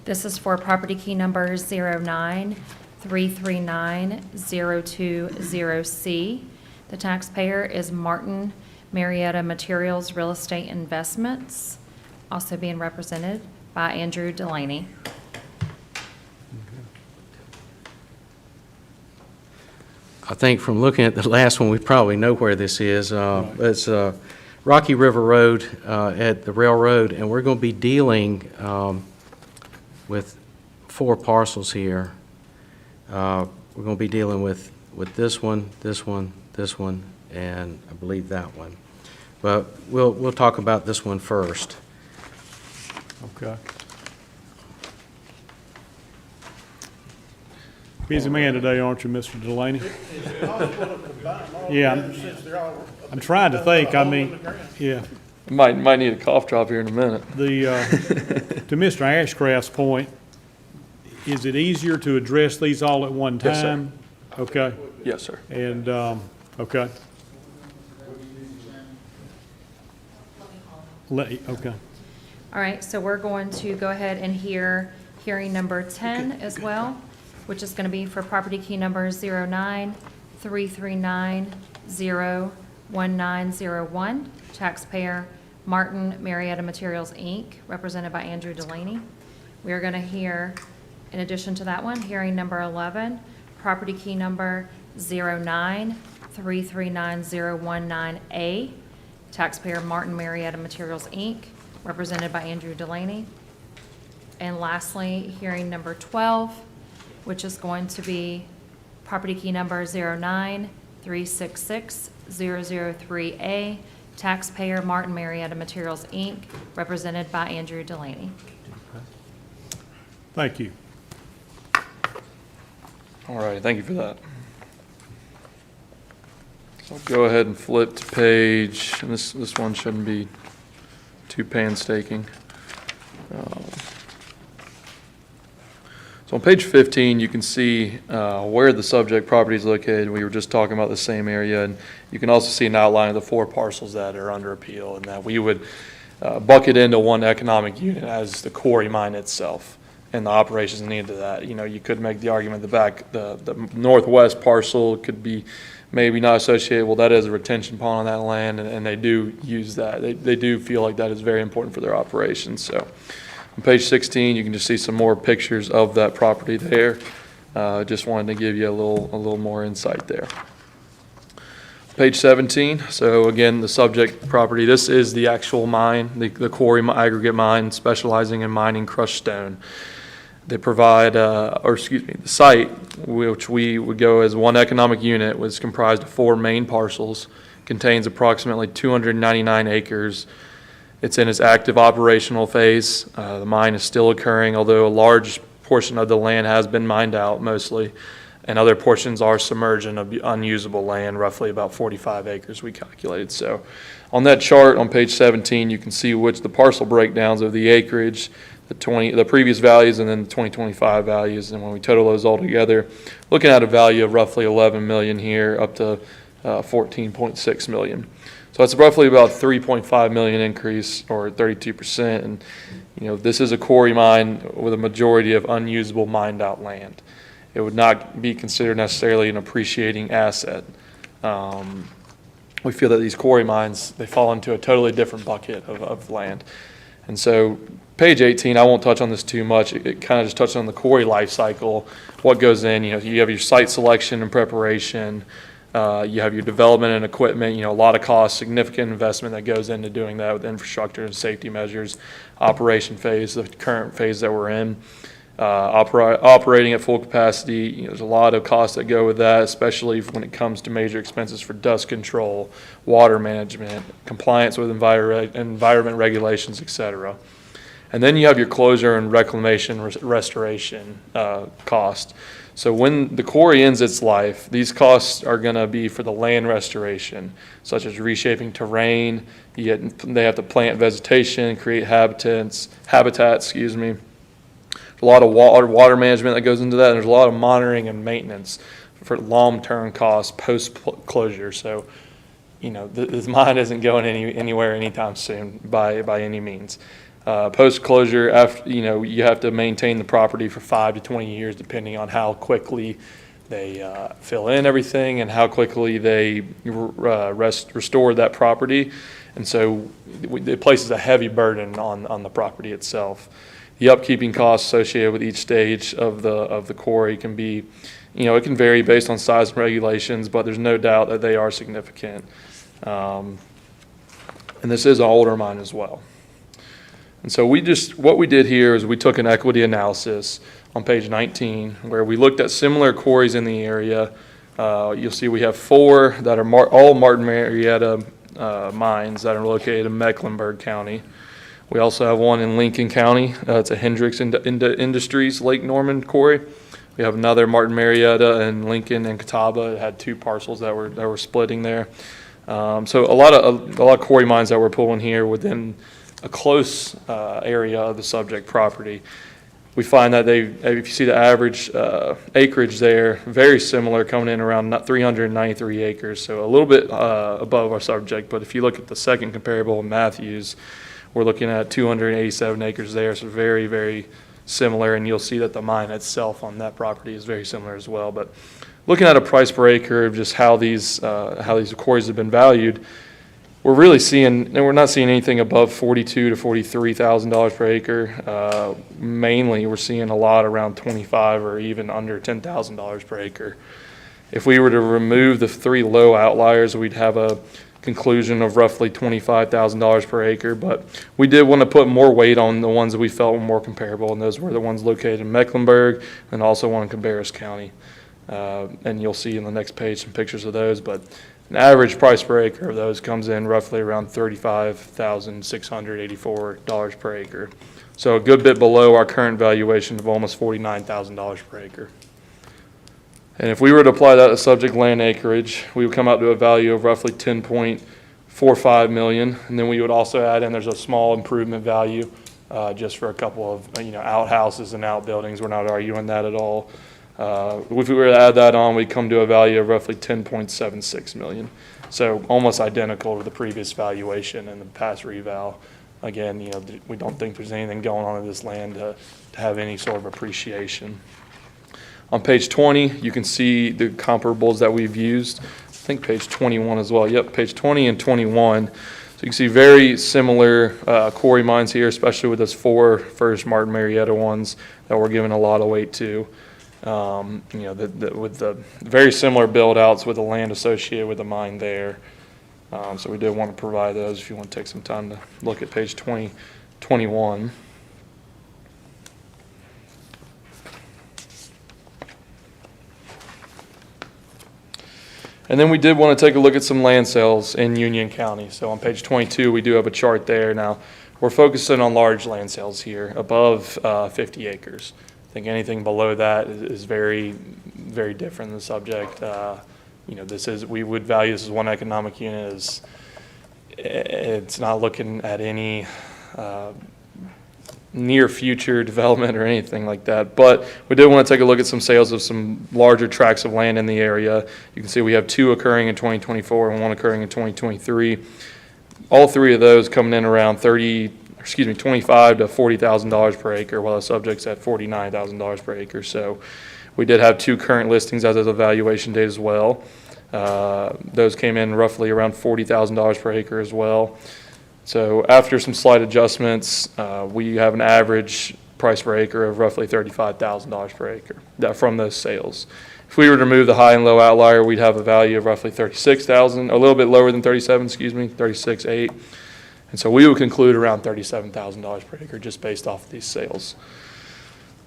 Speaker 2: This is for property key number 09339-020C. The taxpayer is Martin Marietta Materials Real Estate Investments, also being represented by Andrew Delaney.
Speaker 3: I think from looking at the last one, we probably know where this is. It's Rocky River Road at the railroad, and we're going to be dealing with 4 parcels here. We're going to be dealing with this one, and I believe that one. But we'll talk about this one first.
Speaker 1: Okay. Busy man today, aren't you, Mr. Delaney? Yeah, I'm trying to think, yeah.
Speaker 8: Might need a cough drop here in a minute.
Speaker 1: To Mr. Ashcraft's point, is it easier to address these all at one
Speaker 8: Yes, sir.
Speaker 1: time? Okay,
Speaker 8: Yes, sir.
Speaker 1: and, okay. Okay,
Speaker 2: All right, so we're going to go ahead and hear hearing number 10 as well, which is going to be for property key number 09339-01901, taxpayer Martin Marietta Materials, Inc., represented by Andrew Delaney. We are going to hear, in addition to that one, hearing number 11, property key number 09339-019A, taxpayer Martin Marietta Materials, Inc., represented by Andrew Delaney. And lastly, hearing number 12, which is going to be property key number 09366-003A, taxpayer Martin Marietta Materials, Inc., represented by Andrew Delaney.
Speaker 1: thank you.
Speaker 8: All right, thank you for that. So I'll go ahead and flip to page, and this one shouldn't be too painstaking. So on page 15, you can see where the subject property is located. We were just talking about the same area, and you can also see an outline of the 4 parcels that are under appeal, and that we would bucket into one economic unit as the quarry mine itself. and the operations needed to that. You know, you could make the argument the northwest parcel could be maybe not associated, well, that is a retention pond on that land, and they do use that. They do feel like that is very important for their operations. So on page 16, you can just see some more pictures of that property there. Just wanted to give you a little more insight there. Page 17, so again, the subject property, this is the actual mine, the quarry aggregate mine specializing in mining crushed stone. They provide, the site, which we would go as one economic unit, was comprised of 4 main parcels, contains approximately 299 acres. It's in its active operational phase. The mine is still occurring, although a large portion of the land has been mined out mostly, and other portions are submerged in unusable land, roughly about 45 acres we calculated. So on that chart on page 17, you can see which the parcel breakdowns of the acreage, the previous values, and then the 2025 values. And when we total those all together, looking at a value of roughly 11 million here up to 14.6 million. So that's roughly about 3.5 million increase, or 32%. And you know, this is a quarry mine with a majority of unusable mined out land. It would not be considered necessarily an appreciating asset. We feel that these quarry mines, they fall into a totally different bucket of land. And so page 18, I won't touch on this too much. It kind of just touches on the quarry life cycle, what goes in. You know, you have your site selection and preparation. You have your development and equipment, you know, a lot of cost, significant investment that goes into doing that with infrastructure and safety measures. Operation phase, the current phase that we're in. Operating at full capacity, you know, there's a lot of costs that go with that, especially when it comes to major expenses for dust control, water management, compliance with environment regulations, etc. And then you have your closure and reclamation restoration cost. So when the quarry ends its life, these costs are going to be for the land restoration, such as reshaping terrain. They have to plant vegetation, create habitats. A lot of water management that goes into that, and there's a lot of monitoring and maintenance for long-term costs post-closure. So, you know, this mine isn't going anywhere anytime soon by any means. Post-closure, after, you know, you have to maintain the property for 5 to 20 years, depending on how quickly they fill in everything and how quickly they restore that property. And so it places a heavy burden on the property itself. The upkeeping costs associated with each stage of the quarry can be, you know, it can vary based on size and regulations, but there's no doubt that they are significant. And this is an older mine as well. And so what we did here is we took an equity analysis on page 19, where we looked at similar quarries in the area. You'll see we have 4 that are all Martin Marietta mines that are located in Mecklenburg County. We also have one in Lincoln County. It's a Hendricks Industries Lake Norman quarry. We have another Martin Marietta and Lincoln and Catawba. It had 2 parcels that were splitting there. So a lot of quarry mines that we're pulling here within a close area of the subject property. We find that if you see the average acreage there, very similar, coming in around 393 acres, so a little bit above our subject. But if you look at the second comparable in Matthews, we're looking at 287 acres there, so very, very similar. And you'll see that the mine itself on that property is very similar as well. But looking at a price per acre of just how these quarries have been valued, we're not seeing anything above $42,000 to $43,000 per acre. Mainly, we're seeing a lot around $25,000 or even under $10,000 per acre. If we were to remove the 3 low outliers, we'd have a conclusion of roughly $25,000 per acre, but we did want to put more weight on the ones that we felt were more comparable, and those were the ones located in Mecklenburg and also one in Cabarrus County. And you'll see in the next page some pictures of those, but an average price per acre of those comes in roughly around $35,684 per acre. So a good bit below our current valuation of almost $49,000 per acre. And if we were to apply that to subject land acreage, we would come out to a value of roughly $10.45 million. And then we would also add in, there's a small improvement value just for a couple of outhouses and outbuildings. We're not arguing that at all. If we were to add that on, we'd come to a value of roughly $10.76 million. So almost identical to the previous valuation and the past reval. Again, we don't think there's anything going on in this land to have any sort of appreciation. On page 20, you can see the comparables that we've used. I think page 21 as well. Yep, page 20 and 21. So you can see very similar quarry mines here, especially with those 4 first Martin Marietta ones that we're giving a lot of weight to. With the very similar build outs with the land associated with the mine there. So we did want to provide those if you want to take some time to look at page 20, 21. And then we did want to take a look at some land sales in Union County. So on page 22, we do have a chart there. Now, we're focusing on large land sales here, above 50 acres. I think anything below that is very, very different in the subject. We would value this as one economic unit. It's not looking at any near future development or anything like that. But we did want to take a look at some sales of some larger tracts of land in the area. You can see we have 2 occurring in 2024 and 1 occurring in 2023. All 3 of those coming in around $25,000 to $40,000 per acre, while the subject's at $49,000 per acre. So we did have 2 current listings as of the valuation date as well. Those came in roughly around $40,000 per acre as well. So after some slight adjustments, we have an average price per acre of roughly $35,000 per acre from those sales. If we were to remove the high and low outlier, we'd have a value of roughly $36,000, a little bit lower than 37, $36,800. And so we would conclude around $37,000 per acre just based off of these sales.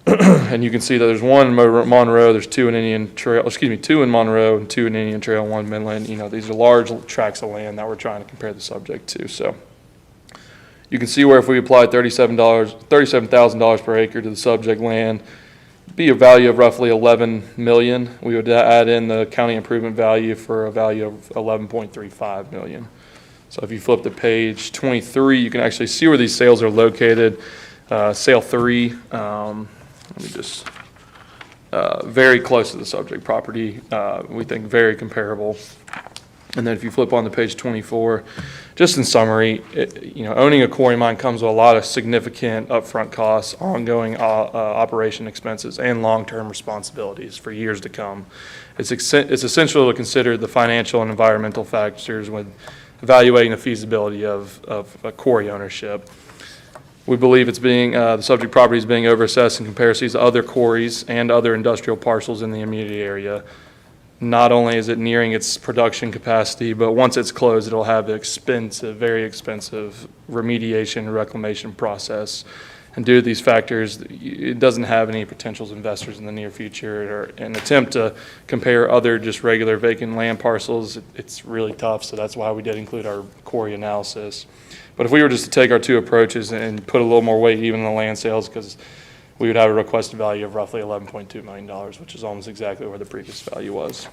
Speaker 8: And you can see that there's 1 in Monroe, there's 2 in Indian Trail, 2 in Monroe and 2 in Indian Trail, 1 in Midland. These are large tracts of land that we're trying to compare the subject to. So you can see where if we applied $37,000 per acre to the subject land, it'd be a value of roughly $11 million. We would add in the county improvement value for a value of $11.35 million. So if you flip to page 23, you can actually see where these sales are located. Sale 3, very close to the subject property. We think very comparable. And then if you flip on to page 24, just in summary, owning a quarry mine comes with a lot of significant upfront costs, ongoing operation expenses, and long-term responsibilities for years to come. It's essential to consider the financial and environmental factors when evaluating the feasibility of a quarry ownership. We believe the subject property is being overassessed in comparison to other quarries and other industrial parcels in the immediate area. Not only is it nearing its production capacity, but once it's closed, it'll have the very expensive remediation and reclamation process. And due to these factors, it doesn't have any potential investors in the near future. Or an attempt to compare other just regular vacant land parcels, it's really tough. So that's why we did include our quarry analysis. But if we were just to take our 2 approaches and put a little more weight even in the land sales, because we would have a requested value of roughly $11.2 million, which is almost exactly where the previous value was.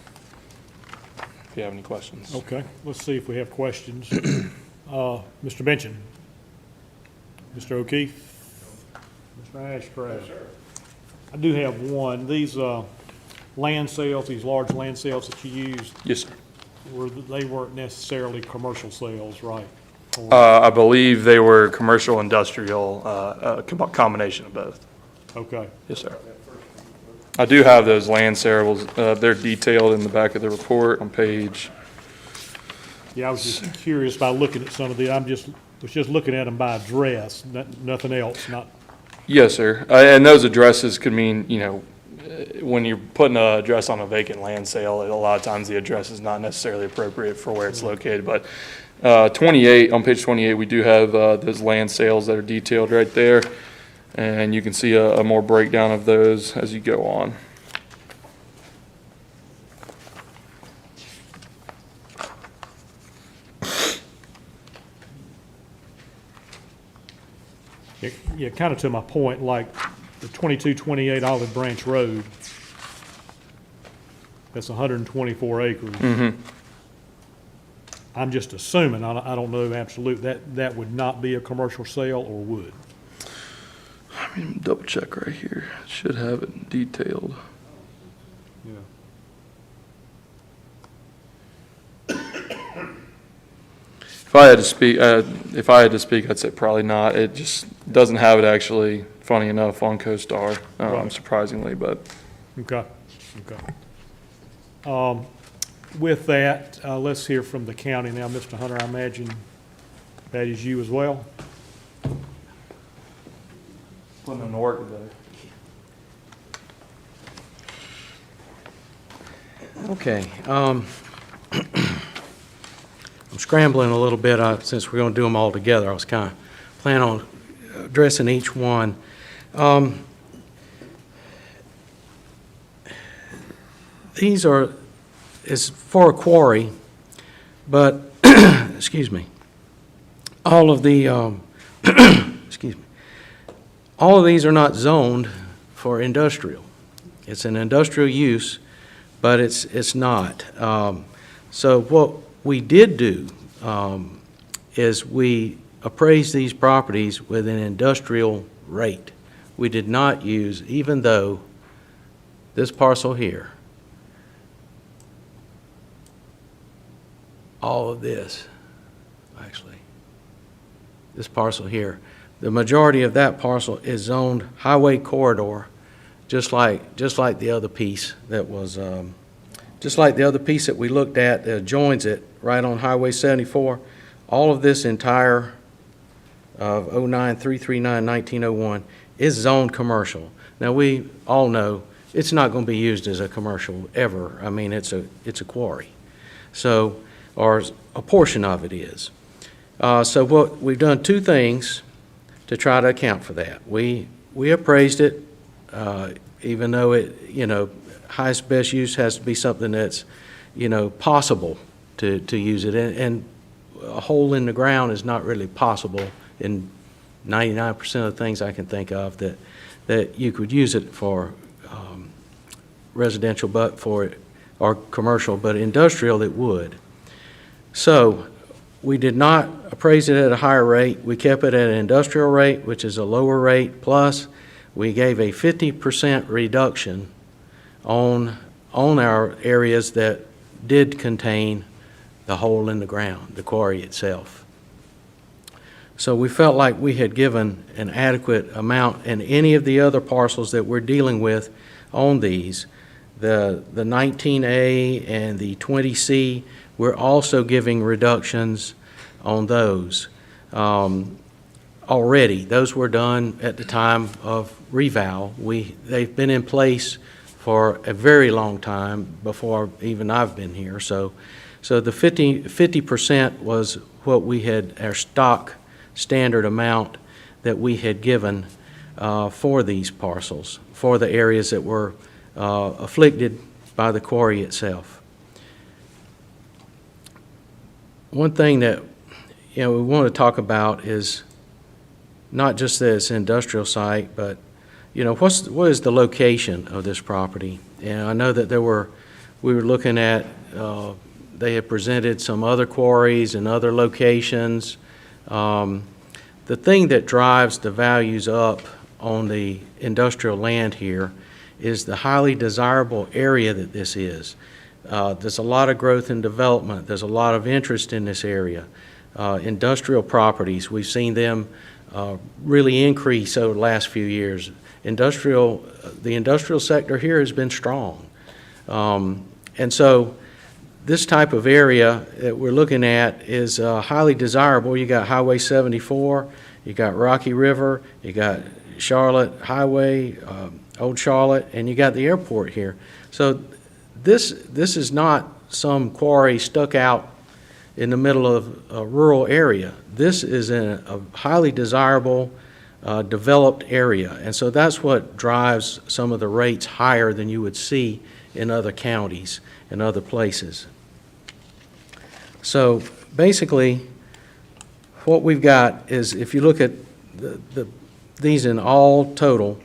Speaker 8: If you have any questions.
Speaker 1: Okay, let's see if we have questions. Mr. Benson? Mr. O'Keefe? Mr. Ashcraft? I do have one. These land sales, these large land sales that you used,
Speaker 8: Yes, sir.
Speaker 1: they weren't necessarily commercial sales, right?
Speaker 8: I believe they were commercial industrial, combination of both.
Speaker 1: Okay.
Speaker 8: Yes, sir. I do have those land sales. They're detailed in the back of the report on page.
Speaker 1: Yeah, I was just curious by looking at some of the, was just looking at them by address, nothing else, not.
Speaker 8: Yes, sir. And those addresses could mean, when you're putting an address on a vacant land sale, a lot of times the address is not necessarily appropriate for where it's located. But on page 28, we do have those land sales that are detailed right there. And you can see a more breakdown of those as you go on.
Speaker 1: Yeah, kind of to my point, like the 2228 Olive Branch Road, that's 124 acres.
Speaker 8: Mm-hmm.
Speaker 1: I'm just assuming, I don't know absolute, that would not be a commercial sale or would?
Speaker 8: Double check right here. It should have it detailed.
Speaker 1: Yeah.
Speaker 8: If if I had to speak, I'd say probably not. It just doesn't have it actually, funny enough, on CoStar,
Speaker 1: Right.
Speaker 8: surprisingly, but.
Speaker 1: Okay, okay. With that, let's hear from the county now. Mr. Hunter, I imagine that is you as well?
Speaker 8: Putting in the work today.
Speaker 3: Okay. I'm scrambling a little bit since we're going to do them all together. I was kind of planning on addressing each one. These are, it's for a quarry, but, excuse me, all of the, excuse me, all of these are not zoned for industrial. It's an industrial use, but it's not. So what we did do is we appraised these properties with an industrial rate. We did not use, even though this parcel here, all of this, actually, this parcel here, the majority of that parcel is zoned highway corridor, just like the other piece that was, just like the other piece that we looked at that joins it right on Highway 74. All of this entire of 09339-1901 is zoned commercial. Now, we all know it's not going to be used as a commercial ever. I mean, it's a quarry. So, or a portion of it is. So what we've done two things to try to account for that. We appraised it, even though it, highest best use has to be something that's, possible to use it. And a hole in the ground is not really possible in 99% of the things I can think of that you could use it for residential, but or commercial, but industrial it would. So we did not appraise it at a higher rate. We kept it at an industrial rate, which is a lower rate, plus we gave a 50% reduction on our areas that did contain the hole in the ground, the quarry itself. So we felt like we had given an adequate amount, and any of the other parcels that we're dealing with on these, the 19A and the 20C, we're also giving reductions on those already. Those were done at the time of reval. They've been in place for a very long time before even I've been here. So the 50% was what we had, our stock standard amount that we had given for these parcels, for the areas that were afflicted by the quarry itself. One thing that we want to talk about is not just that it's an industrial site, but what is the location of this property? And I know that we were looking at, they had presented some other quarries and other locations. The thing that drives the values up on the industrial land here is the highly desirable area that this is. There's a lot of growth and development. There's a lot of interest in this area. Industrial properties, we've seen them really increase over the last few years. The industrial sector here has been strong. And so this type of area that we're looking at is highly desirable. You got Highway 74, you got Rocky River, you got Charlotte Highway, Old Charlotte, and you got the airport here. So this is not some quarry stuck out in the middle of a rural area. This is in a highly desirable, developed area. And so that's what drives some of the rates higher than you would see in other counties and other places. So basically, what we've got is, if you look at these in all total,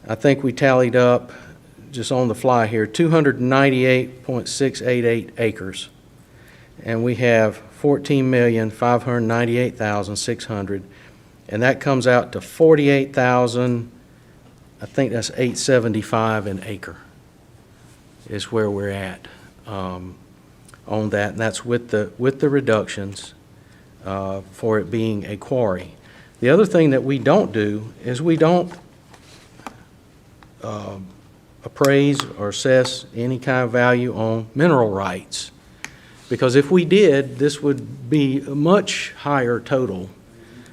Speaker 3: I think we tallied up, just on the fly here, 298.688 acres. And we have 14,598,600. And that comes out to 48,000, I think that's 875 an acre is where we're at on that. And that's with the reductions. for it being a quarry. The other thing that we don't do is we don't appraise or assess any kind of value on mineral rights. Because if we did, this would be a much higher total.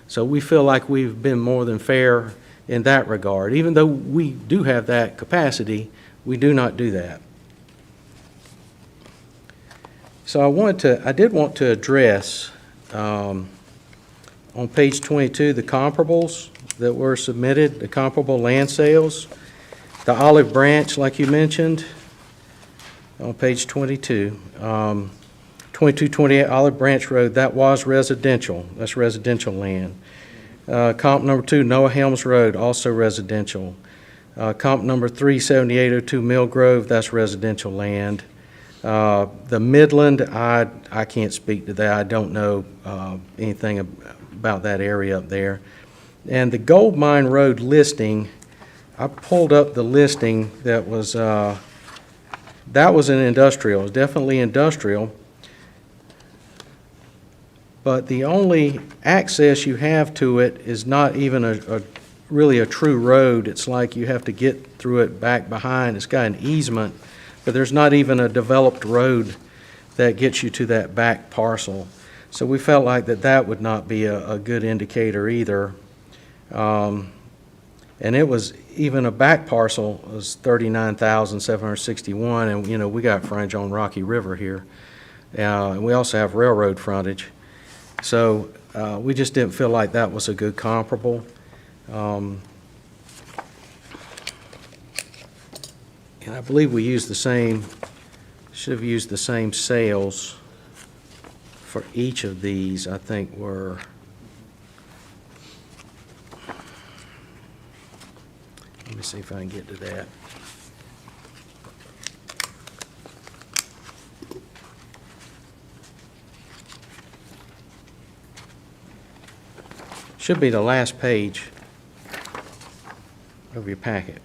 Speaker 3: So we feel like we've been more than fair in that regard. Even though we do have that capacity, we do not do that. So I did want to address, on page 22, the comparables that were submitted, the comparable land sales. The Olive Branch, like you mentioned, on page 22, 2228 Olive Branch Road, that was residential. That's residential land. Comp number 2, Noah Helms Road, also residential. Comp number 3, 7802 Mill Grove, that's residential land. The Midland, I can't speak to that. I don't know anything about that area up there. And the Gold Mine Road listing, I pulled up the listing that was an industrial. It was definitely industrial. But the only access you have to it is not even really a true road. It's like you have to get through it back behind. It's got an easement, but there's not even a developed road that gets you to that back parcel. So we felt like that would not be a good indicator either. And it was even a back parcel was 39,761, and we got frontage on Rocky River here, and we also have railroad frontage. So we just didn't feel like that was a good comparable. And I believe we used should have used the same sales for each of these. I think were. Let me see if I can get to that. Should be the last page of your packet.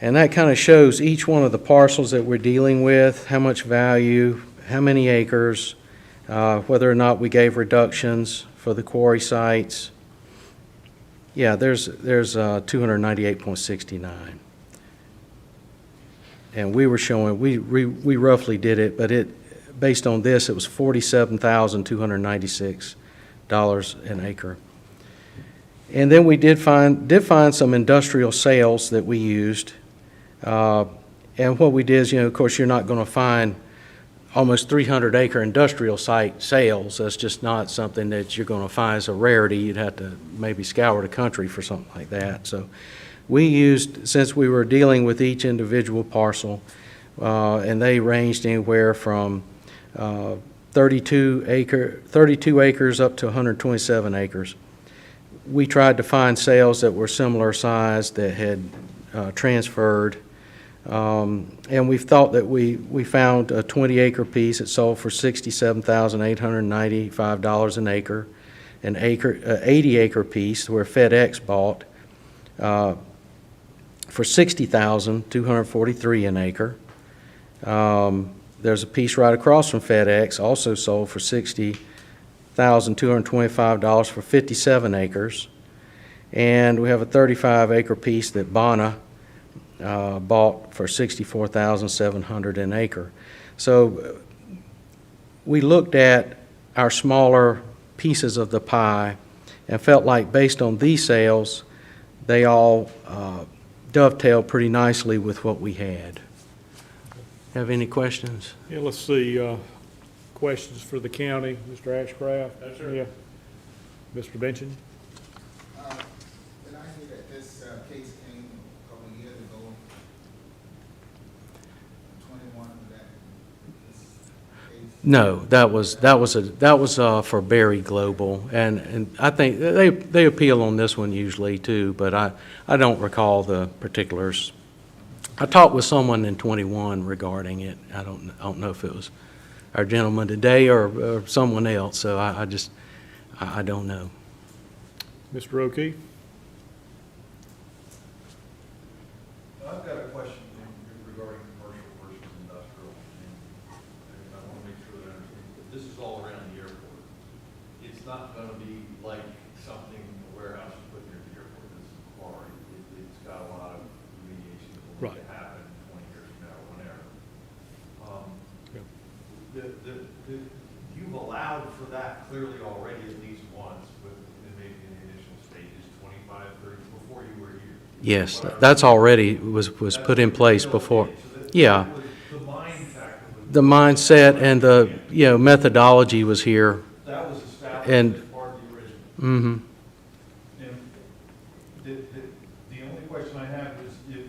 Speaker 3: And that kind of shows each one of the parcels that we're dealing with, how much value, how many acres, whether or not we gave reductions for the quarry sites. Yeah, there's 298.69. And we were showing, we roughly did it, but based on this, it was $47,296 an acre. And then we did find some industrial sales that we used. And what we did is, of course, you're not going to find almost 300-acre industrial site sales. That's just not something that you're going to find as a rarity. You'd have to maybe scour the country for something like that. So we used, since we were dealing with each individual parcel, and they ranged anywhere from 32 acres up to 127 acres. We tried to find sales that were similar size that had transferred. And we thought that we found a 20-acre piece that sold for $67,895 an acre. An 80-acre piece where FedEx bought for $60,243 an acre. There's a piece right across from FedEx, also sold for $60,225 for 57 acres. And we have a 35-acre piece that Bona bought for $64,700 an acre. So we looked at our smaller pieces of the pie and felt like based on these sales, they all dovetailed pretty nicely with what we had. Have any questions?
Speaker 1: Yeah, let's see, questions for the county, Mr. Ashcraft?
Speaker 5: Yes, sir.
Speaker 1: Yeah. Mr. Benson?
Speaker 10: Did I hear that this case came a couple of years ago? 21 of that this case?
Speaker 3: No, that was for Berry Global, and I think they appeal on this one usually too, but I don't recall the particulars. I talked with someone in 21 regarding it. I don't know if it was our gentleman today or someone else, so I don't know.
Speaker 1: Mr. O'Keefe?
Speaker 7: I've got a question regarding commercial versus industrial. And I want to make sure that I understand. This this is all around the airport. It's not gonna be like something, a warehouse you put near the airport, this is a quarry. It's got a lot of remediation that will need
Speaker 1: Right.
Speaker 7: to happen 20 years from now, whenever.
Speaker 1: Yep.
Speaker 7: You've allowed for that clearly already at least once with, maybe in the initial stages, 25, 30, before you were here.
Speaker 3: Yes, that's already was put in place before. Yeah,
Speaker 7: The mind factor was.
Speaker 3: the mindset and the, methodology was here.
Speaker 7: That was established
Speaker 3: And-
Speaker 7: as part of the original.
Speaker 3: Mm-hmm.
Speaker 7: And the only question I have is, you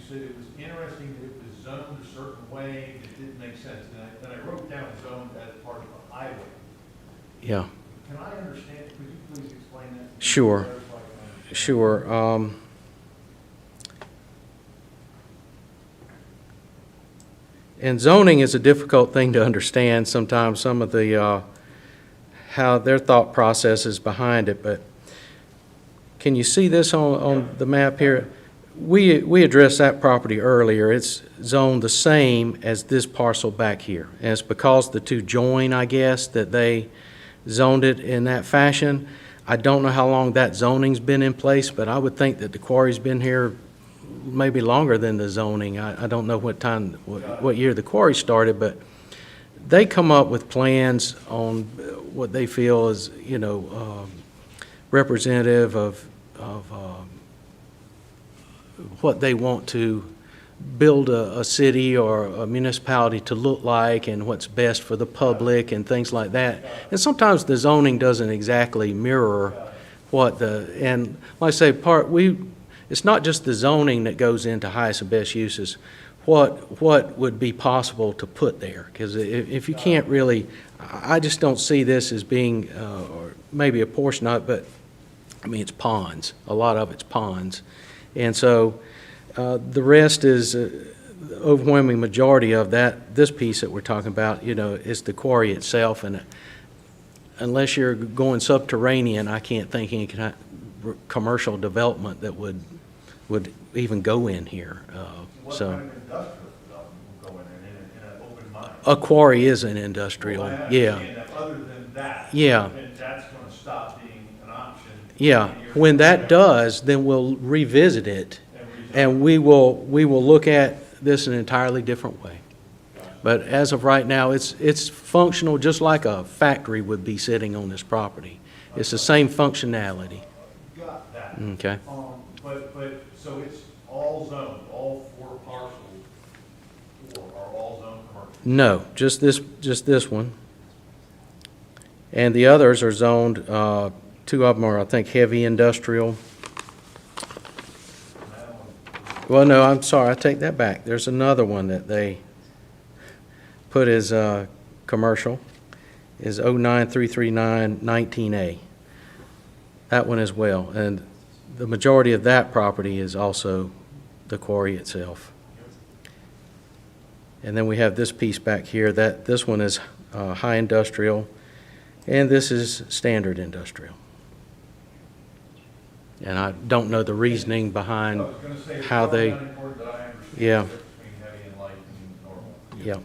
Speaker 7: said it was interesting that it was zoned a certain way, it didn't make sense. And I wrote down zoned as part of the highway.
Speaker 3: Yeah,
Speaker 7: Can I understand, could you please explain that? to me?
Speaker 3: Sure.
Speaker 7: Clarify if I understand.
Speaker 3: sure. And zoning is a difficult thing to understand sometimes, some of the, how their thought process is behind it, but can you see this on the map here? We addressed that property earlier. It's zoned the same as this parcel back here. And it's because the two join, I guess, that they zoned it in that fashion. I don't know how long that zoning's been in place, but I would think that the quarry's been here maybe longer than the zoning. I don't know what year the quarry started, but they come up with plans on what they feel is, representative of what they want to build a city or a municipality to look like and what's best for the public and things like that. And sometimes the zoning doesn't exactly mirror and like I say, it's not just the zoning that goes into highest and best uses. What would be possible to put there? Because if you can't really, I just don't see this as being, or maybe a portion of it, but I mean, it's ponds. A lot of it's ponds. And so the rest is, the overwhelming majority of this piece that we're talking about, is the quarry itself. And unless you're going subterranean, I can't think any kind of commercial development that would even go in here.
Speaker 7: What
Speaker 3: So
Speaker 7: kind of industrial development will go in an open mine?
Speaker 3: a quarry is an industrial,
Speaker 7: Well, I
Speaker 3: yeah.
Speaker 7: understand that. Other than that.
Speaker 3: Yeah.
Speaker 7: Then that's gonna stop being an option.
Speaker 3: Yeah,
Speaker 7: 10 years
Speaker 3: when
Speaker 7: from
Speaker 3: that
Speaker 7: now.
Speaker 3: does, then we'll revisit it,
Speaker 7: And
Speaker 3: and we will look at this in an entirely different way. But as of right now, it's functional just like a factory would be sitting on this property. It's the same functionality.
Speaker 7: Got that.
Speaker 3: Okay.
Speaker 7: But, so it's all zoned, all 4 parcels are all zoned commercial?
Speaker 3: No, just this one. And the others are zoned, 2 of them are, I think, heavy industrial. Well, no, I'm sorry, I take that back. There's another one that they put as commercial, is 0933919A. That one as well. And the majority of that property is also the quarry itself. And then we have this piece back here, this one is high industrial, and this is standard industrial. And I don't know the reasoning behind
Speaker 7: I was gonna say, it's
Speaker 3: how
Speaker 7: probably
Speaker 3: they,
Speaker 7: not important that I understand the
Speaker 3: Yeah.
Speaker 7: difference between heavy and light and normal.
Speaker 3: yeah,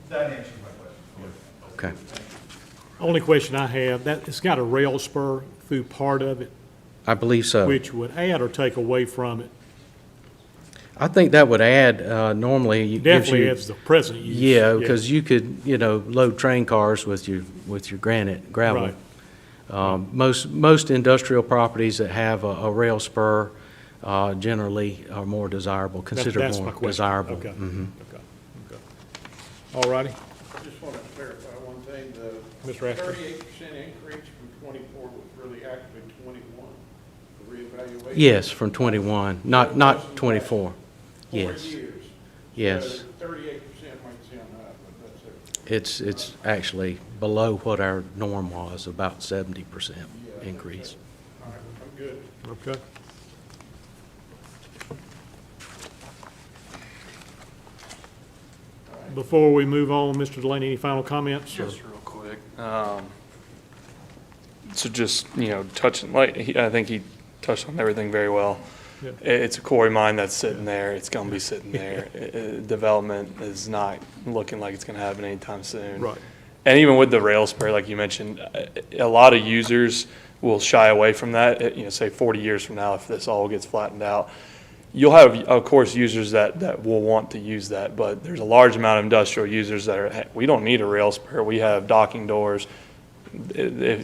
Speaker 7: That answers my question.
Speaker 3: okay.
Speaker 1: Only question I have, that, it's got a rail spur through part of it,
Speaker 3: I believe so.
Speaker 1: which would add or take away from it.
Speaker 3: I think that would add, normally, it gives
Speaker 1: Definitely
Speaker 3: you.
Speaker 1: as the present use.
Speaker 3: Yeah, because you could, load train cars with your granite, gravel.
Speaker 1: Right.
Speaker 3: Most industrial properties that have a rail spur generally are more desirable, considered
Speaker 1: That's my
Speaker 3: more
Speaker 1: question.
Speaker 3: desirable.
Speaker 1: Okay,
Speaker 3: Mhm.
Speaker 1: okay. All righty,
Speaker 5: Just want to clarify one thing, the
Speaker 1: Ms. Rafter.
Speaker 5: 38% increase from 24 was really actually 21, the reevaluation.
Speaker 3: Yes, from 21, not 24.
Speaker 5: 4
Speaker 3: Yes,
Speaker 5: years.
Speaker 3: yes.
Speaker 5: So 38% might sound high, but that's it.
Speaker 3: It's actually below what our norm was, about 70%
Speaker 5: Yeah,
Speaker 3: increase.
Speaker 5: All right, I'm good.
Speaker 1: Okay. Before we move on, Mr. Delaney, any final comments? or-
Speaker 8: Just real quick. So just, touching, I think he touched on everything very well.
Speaker 1: Yeah.
Speaker 8: It's a quarry mine that's sitting there. It's going to be sitting there. Development is not looking like it's going to happen anytime soon.
Speaker 1: Right.
Speaker 8: And even with the rail spur, like you mentioned, a lot of users will shy away from that. Say 40 years from now, if this all gets flattened out, you'll have, of course, users that will want to use that. But there's a large amount of industrial users that are, hey, we don't need a rail spur. We have docking doors.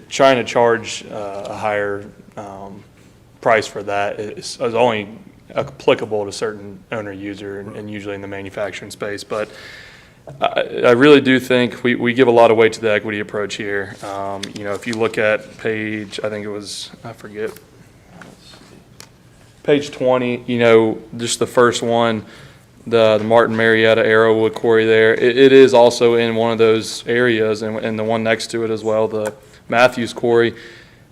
Speaker 8: Trying to charge a higher price for that is only applicable to certain owner user and usually in the manufacturing space. But I really do think we give a lot of weight to the equity approach here. If you look at page, I think it was, I forget, page 20, just the first one, the Martin Marietta Arrowwood quarry there, it is also in one of those areas, and the one next to it as well, the Matthews quarry,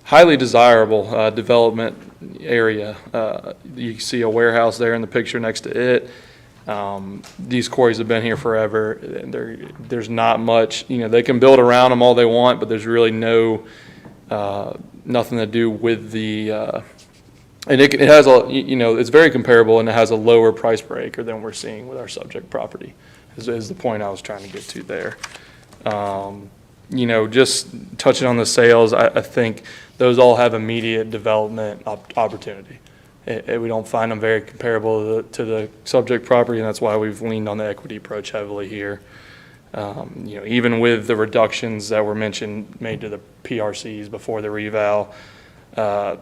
Speaker 8: highly desirable development area. You see a warehouse there in the picture next to it. These quarries have been here forever. There's not much, they can build around them all they want, but there's really nothing to do with the, and it has it's very comparable, and it has a lower price per acre than we're seeing with our subject property, is the point I was trying to get to there. Just touching on the sales, I think those all have immediate development opportunity. We don't find them very comparable to the subject property, and that's why we've leaned on the equity approach heavily here. Even with the reductions that were made to the PRCs before the reval,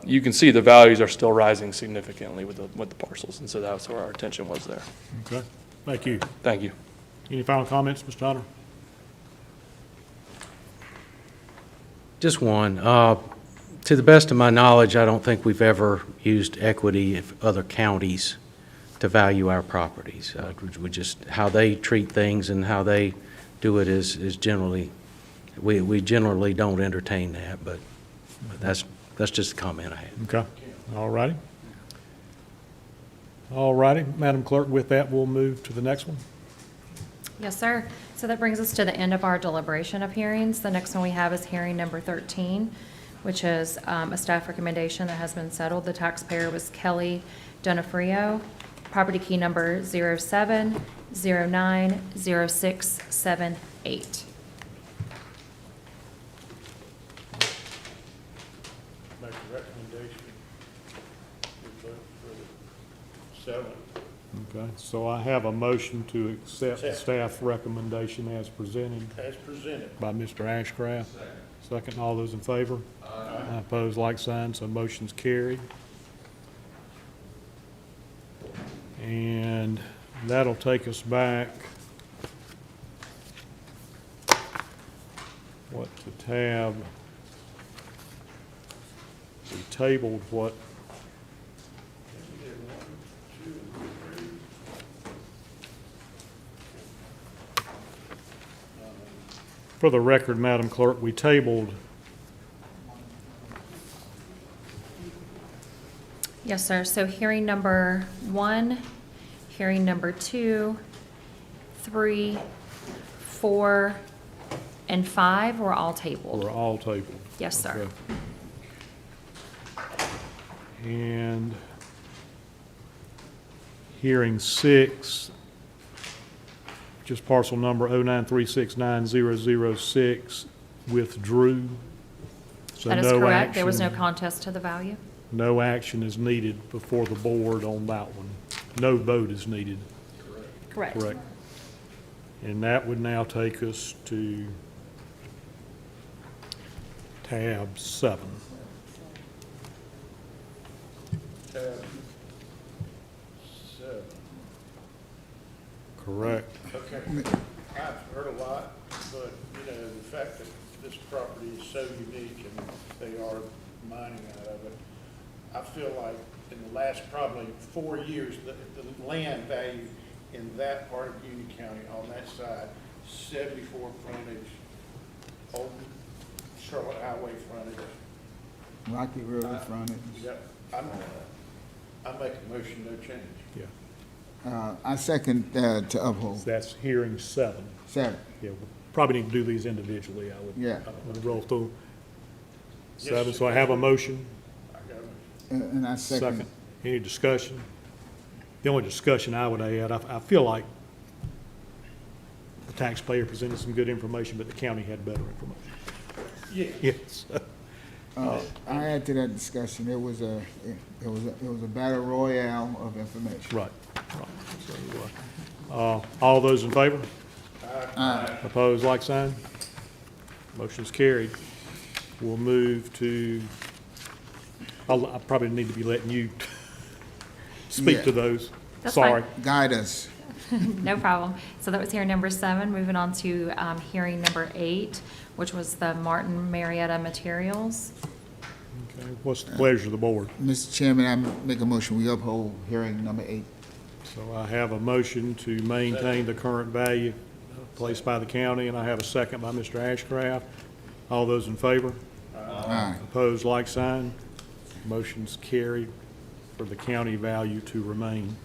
Speaker 8: you can see the values are still rising significantly with the parcels, and so that's where our attention was there.
Speaker 1: Okay, thank you.
Speaker 8: Thank you.
Speaker 1: Any final comments, Mr. Honor?
Speaker 3: Just one. To the best of my knowledge, I don't think we've ever used equity of other counties to value our properties. We just, how they treat things and how they do it is generally, we generally don't entertain that, but that's just a comment I had.
Speaker 1: Okay, all righty. All righty, Madam Clerk, with that, we'll move to the next one.
Speaker 2: Yes, sir. So that brings us to the end of our deliberation of hearings. The next one we have is hearing number 13, which is a staff recommendation that has been settled. The taxpayer was Kelly Donofrio, property key number 07090678.
Speaker 5: Make a recommendation to vote for the settlement.
Speaker 1: Okay, so I have a motion to accept the staff recommendation as presented
Speaker 5: As presented.
Speaker 1: by Mr. Ashcraft. Second, all those in favor? Aye. Opposed, like sign, so motion's carried. And that'll take us back, to tab, we tabled what, for the record, Madam Clerk, we tabled,
Speaker 2: Yes, sir. So hearing number 1, hearing number 2, 3, 4, and 5 were all tabled.
Speaker 1: were all tabled.
Speaker 2: Yes, sir.
Speaker 1: Okay. And hearing 6, just parcel number 09369006, withdrew. So
Speaker 2: That is
Speaker 1: no
Speaker 2: correct. There was no
Speaker 1: action-
Speaker 2: contest to the value.
Speaker 1: No action is needed before the board on that one. No vote is needed,
Speaker 2: Correct.
Speaker 1: correct? And that would now take us to tab 7.
Speaker 5: Tab 7.
Speaker 1: Correct.
Speaker 5: Okay. I've heard a lot, but, the fact that this property is so unique and they are mining out of it, I feel like in the last probably 4 years, the land value in that part of Union County on that side, 74 frontage, old Charlotte Highway frontage.
Speaker 10: Rocky River frontage.
Speaker 5: Yep, I make a motion, no change.
Speaker 1: Yeah,
Speaker 10: I second to uphold.
Speaker 1: that's hearing 7.
Speaker 10: 7.
Speaker 1: Yeah, we'll probably need to do these individually, I would.
Speaker 10: Yeah.
Speaker 1: I would roll through.
Speaker 5: Yes,
Speaker 1: 7, so I have a motion,
Speaker 5: I got it.
Speaker 10: And I second.
Speaker 1: Any discussion? The only discussion I would add, I feel like the taxpayer presented some good information, but the county had better information.
Speaker 5: Yeah.
Speaker 1: Yes.
Speaker 10: I add to that discussion, it was a battle royale of information.
Speaker 1: Right. So, all those in favor? Opposed, like sign? Motion's carried. We'll move to, I probably need to be letting you speak to
Speaker 10: Yeah.
Speaker 1: those.
Speaker 2: That's
Speaker 1: Sorry.
Speaker 2: fine.
Speaker 10: Guide us.
Speaker 2: No problem. So that was hearing number 7. Moving on to hearing number 8, which was the Martin Marietta Materials.
Speaker 1: Okay, what's the pleasure of the board?
Speaker 10: Mr. Chairman, I make a motion, we uphold hearing number 8.
Speaker 1: So I have a motion to maintain the current value placed by the county, and I have a second by Mr. Ashcraft. All those in favor?
Speaker 10: Aye.
Speaker 1: Opposed, like sign. Motion's carried for the county value to remain.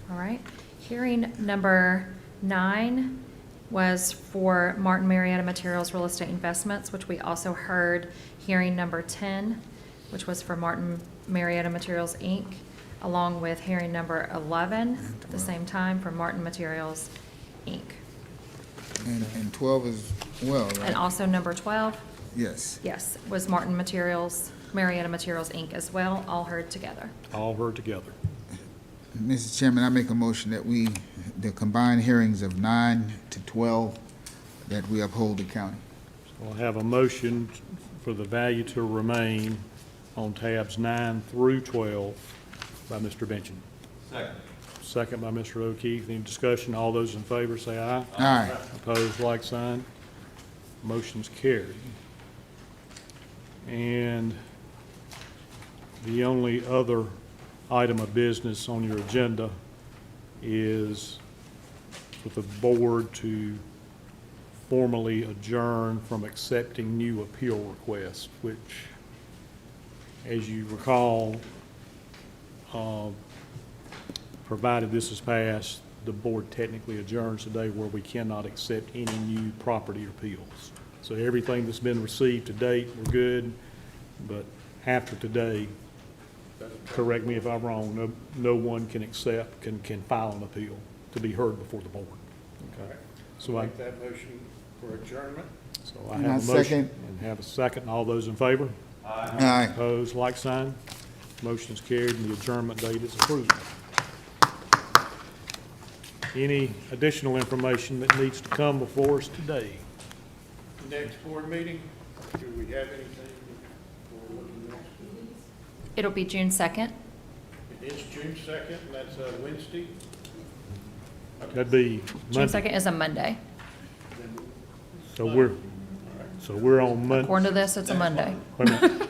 Speaker 2: All right. Hearing number 9 was for Martin Marietta Materials Real Estate Investments, which we also heard hearing number 10, which was for Martin Marietta Materials, Inc., along with hearing number 11 at the same time for Martin Materials, Inc.
Speaker 10: And 12 as well, right?
Speaker 2: And also number 12,
Speaker 10: Yes.
Speaker 2: yes, was Martin Materials, Marietta Materials, Inc. as well, all heard together.
Speaker 1: All heard together.
Speaker 10: Mr. Chairman, I make a motion that the combined hearings of 9 to 12, that we uphold the county.
Speaker 1: So I have a motion for the value to remain on tabs 9 through 12 by Mr. Benchen. Second by Mr. O'Keefe. Any discussion? All those in favor say aye.
Speaker 10: Aye.
Speaker 1: Opposed, like sign. Motion's carried. And the only other item of business on your agenda is for the board to formally adjourn from accepting new appeal requests, which, as you recall, provided this is passed, the board technically adjourns today where we cannot accept any new property appeals. So everything that's been received to date, we're good, but after today, correct me if I'm wrong, no one can accept, can file an appeal to be heard before the board. Okay. So I,
Speaker 5: Make that motion for adjournment.
Speaker 1: so I
Speaker 10: And
Speaker 1: have
Speaker 10: I
Speaker 1: a motion
Speaker 10: second.
Speaker 1: and have a second. All those in favor?
Speaker 10: Aye.
Speaker 1: Opposed, like sign. Motion's carried and the adjournment date is approved. Any additional information that needs to come before us today?
Speaker 5: Next board meeting, do we have anything for looking next?
Speaker 2: It'll be June 2nd.
Speaker 5: It's June 2nd, and that's Wednesday.
Speaker 1: That'd be
Speaker 2: June
Speaker 1: Monday.
Speaker 2: 2nd is a Monday.
Speaker 1: So we're on Monday.
Speaker 2: According to this, it's a Monday.
Speaker 1: Wait a minute.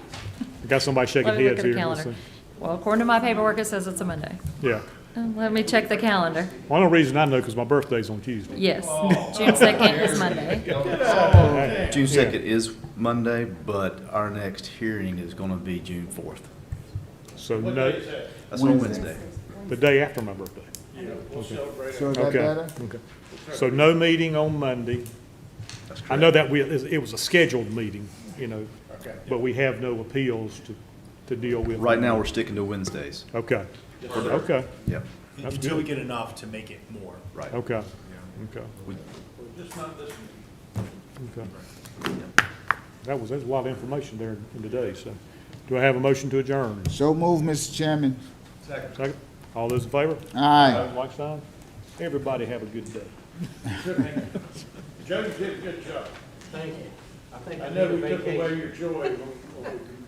Speaker 1: I got somebody shaking
Speaker 2: Let me look
Speaker 1: heads
Speaker 2: at the
Speaker 1: here. Let's
Speaker 2: calendar.
Speaker 1: see.
Speaker 2: Well, according to my paperwork, it says it's a Monday.
Speaker 1: Yeah.
Speaker 2: Let me check the calendar.
Speaker 1: One of the reasons I know, because my birthday's on Tuesday.
Speaker 2: Yes, June 2nd is Monday.
Speaker 9: June 2nd is Monday, but our next hearing is going to be June 4th.
Speaker 1: So
Speaker 5: What
Speaker 1: no,
Speaker 5: day is that?
Speaker 9: That's on Wednesday.
Speaker 1: the day after my birthday.
Speaker 5: Yeah, we'll celebrate
Speaker 10: So
Speaker 5: it.
Speaker 10: is that
Speaker 1: Okay,
Speaker 10: better?
Speaker 1: okay. So no meeting on Monday.
Speaker 9: That's
Speaker 1: I know
Speaker 9: correct.
Speaker 1: that it was a scheduled meeting,
Speaker 5: Okay.
Speaker 1: but we have no appeals to deal with.
Speaker 9: Right now, we're sticking to Wednesdays.
Speaker 1: Okay, okay,
Speaker 9: Yep.
Speaker 1: That's
Speaker 11: Until we
Speaker 1: good.
Speaker 11: get enough to make it more.
Speaker 9: Right.
Speaker 1: okay, okay,
Speaker 5: We're just not listening.
Speaker 1: okay. There's a lot of information there in today, so. Do I have a motion to adjourn?
Speaker 10: So move, Mr. Chairman.
Speaker 1: Second? All those in favor?
Speaker 10: Aye.
Speaker 1: Like sign? Everybody have a good day.
Speaker 5: Joe, you did a good job.
Speaker 1: Thank you.
Speaker 5: I know we took away your joy when we